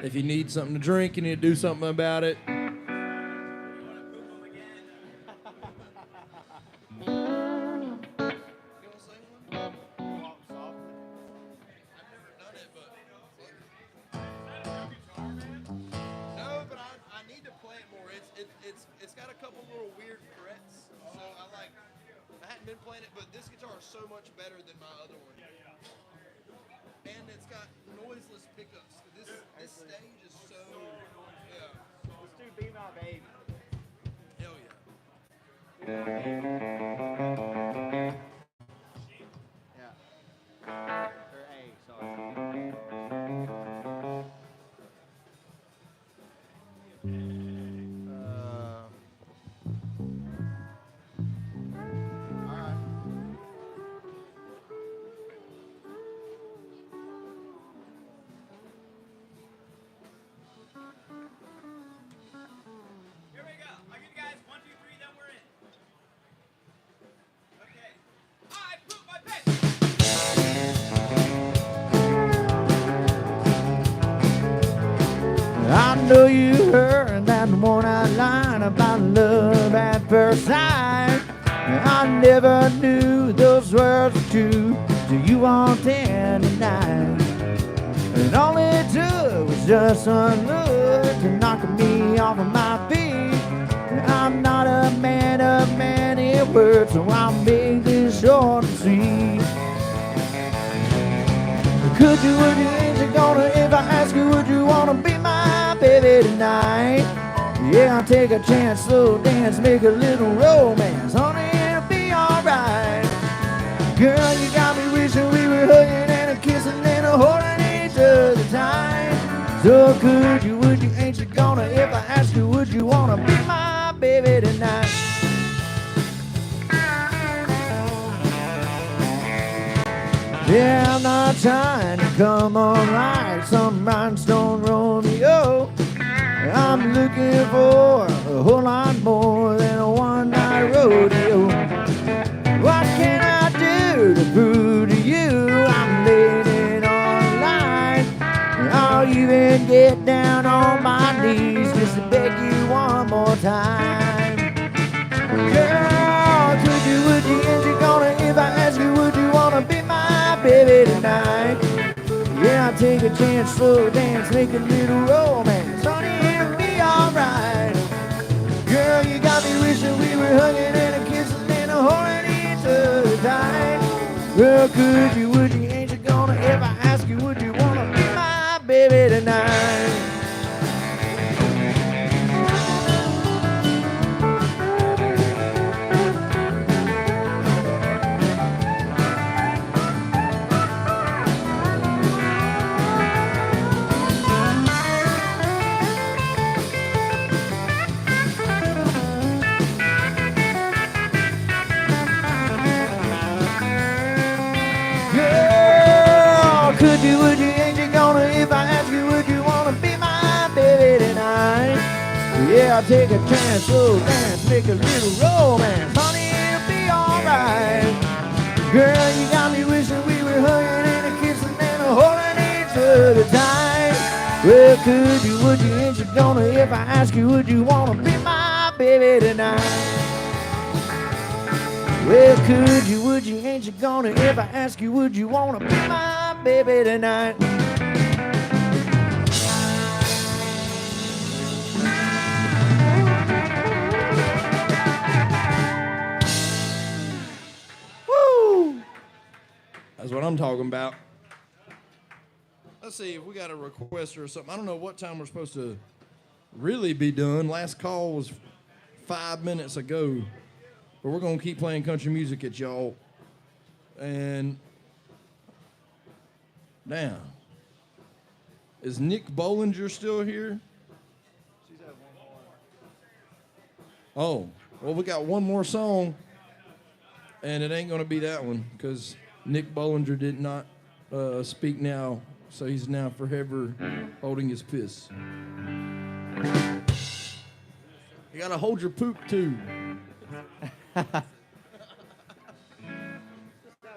Speaker 3: If you need something to drink, you need to do something about it. It's got a couple little weird frets, so I hadn't been playing it, but this guitar is so much better than my other one. And it's got noiseless pickups. This stage is so, yeah.
Speaker 2: Let's do Be My Baby.
Speaker 3: Hell yeah.
Speaker 2: Yeah. Or A, sorry. I know you heard that one-eyed line about love at first sight. I never knew those words were true till you walked in tonight. And all it took was just one look to knock me off of my feet. I'm not a man of many words, so I'll make this short and sweet. Could you, would you, ain't you gonna, if I ask you, would you wanna be my baby tonight? Yeah, I'll take a chance, slow dance, make a little romance. Honey, it'll be alright. Girl, you got me wishing we were hugging and a kissing and a holding each other tight. So could you, would you, ain't you gonna, if I ask you, would you wanna be my baby tonight? Yeah, I'm not trying to come on like some rhinestone Romeo. I'm looking for a whole lot more than a one-night rodeo. What can I do to prove to you I'm laying it on the line? I'll even get down on my knees just to beg you one more time. Girl, would you, ain't you gonna, if I ask you, would you wanna be my baby tonight? Yeah, I'll take a chance, slow dance, make a little romance. Honey, it'll be alright. Girl, you got me wishing we were hugging and a kissing and a holding each other tight. Girl, could you, would you, ain't you gonna, if I ask you, would you wanna be my baby tonight? Could you, would you, ain't you gonna, if I ask you, would you wanna be my baby tonight? Yeah, I'll take a chance, slow dance, make a little romance. Honey, it'll be alright. Girl, you got me wishing we were hugging and a kissing and a holding each other tight. Well, could you, would you, ain't you gonna, if I ask you, would you wanna be my baby tonight? Well, could you, would you, ain't you gonna, if I ask you, would you wanna be my baby tonight?
Speaker 3: Woo! That's what I'm talking about. Let's see if we got a requester or something. I don't know what time we're supposed to really be done. Last call was 5 minutes ago. But we're going to keep playing country music at y'all. And, damn. Is Nick Bollinger still here? Oh, well, we got one more song. And it ain't going to be that one because Nick Bollinger did not speak now. So he's now forever holding his piss. You got to hold your poop, too.
Speaker 2: Sound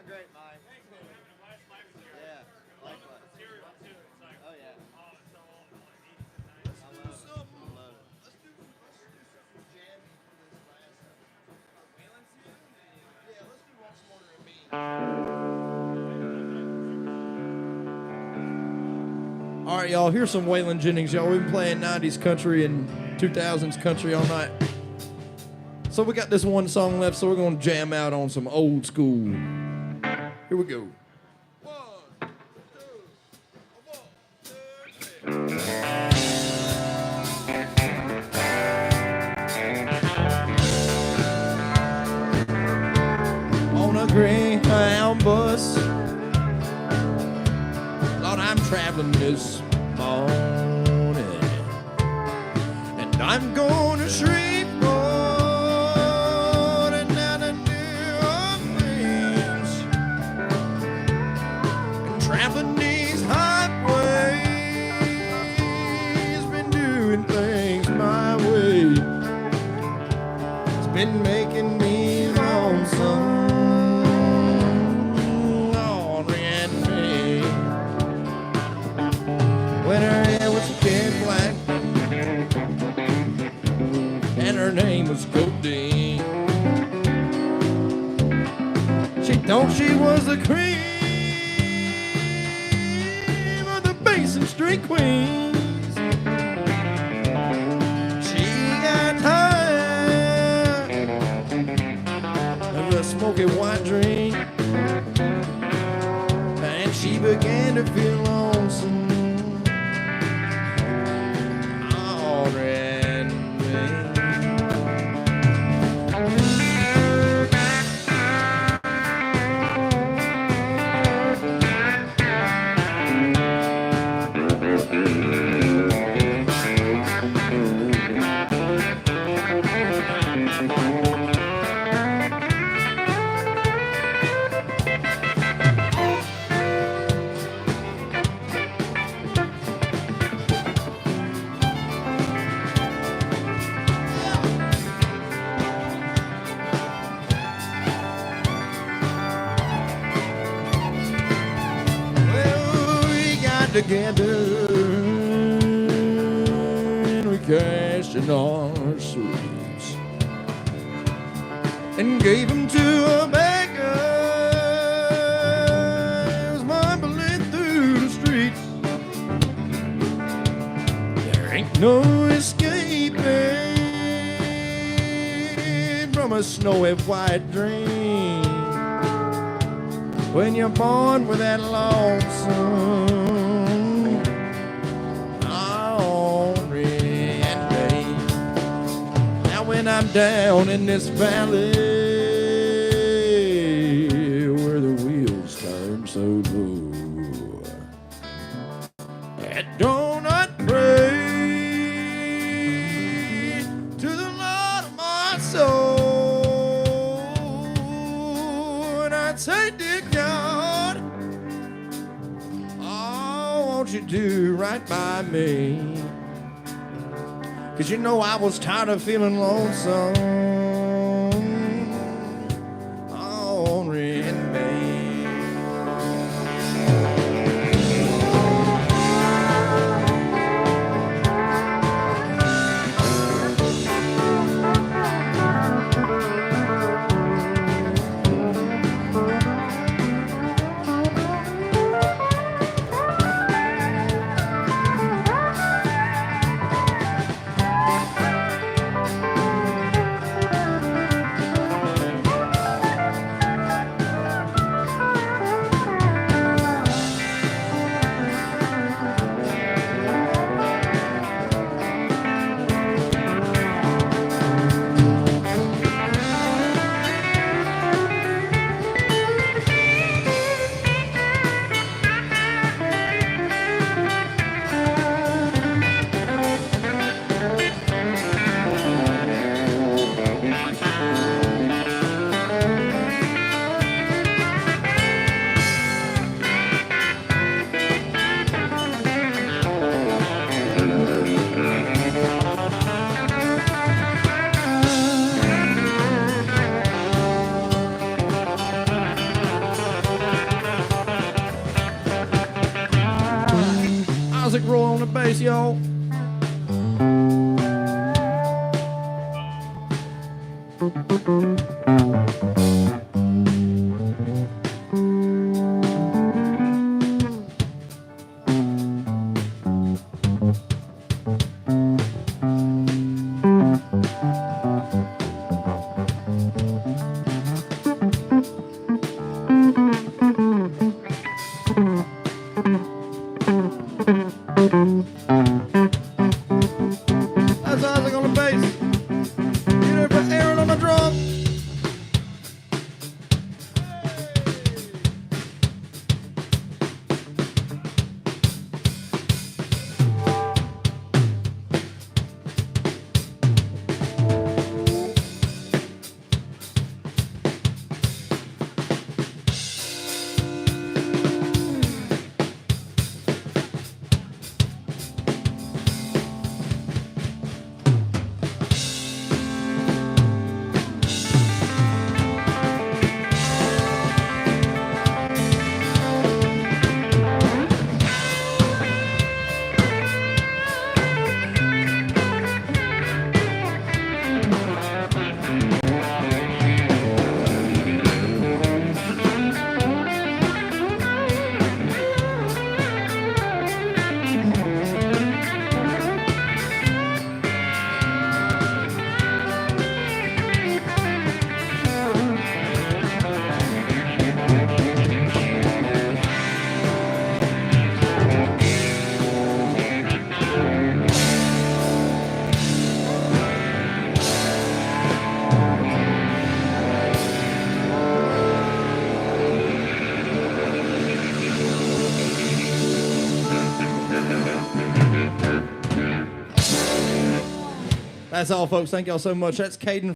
Speaker 2: great, Mike. Yeah, likewise. Oh, yeah.
Speaker 3: All right, y'all, here's some Waylon Jennings. Y'all, we've been playing 90s country and 2000s country all night. So we got this one song left, so we're going to jam out on some old school. Here we go. 1, 2, 1, 2, 3. On a Greyhound bus, Lord, I'm traveling this morning, and I'm going to Shreveport. Traveling these highways, been doing things my way. It's been making me lonesome, Audrey and me. When her hair was jet black and her name was Codeine, she thought she was the cream, and street queens. She got tired of a smoky white drink, and she began to feel lonesome. got together and we cashed in our sweets and gave them to a beggar who's mumbling through the streets. There ain't no escaping from a snowy white dream when you're born with that lonesome Henri and me. Now when I'm down in this valley where the wheels turn so low, at dawn I'd pray to the Lord of my soul, and I'd say, dear God, oh, won't you do right by me? 'Cause you know I was tired of feeling lonesome. Oh, Henri and me. Isaac Roy on the bass, y'all. That's Isaac on the bass. Get it for Aaron on the drum. That's all, folks. Thank y'all so much. That's Kaeden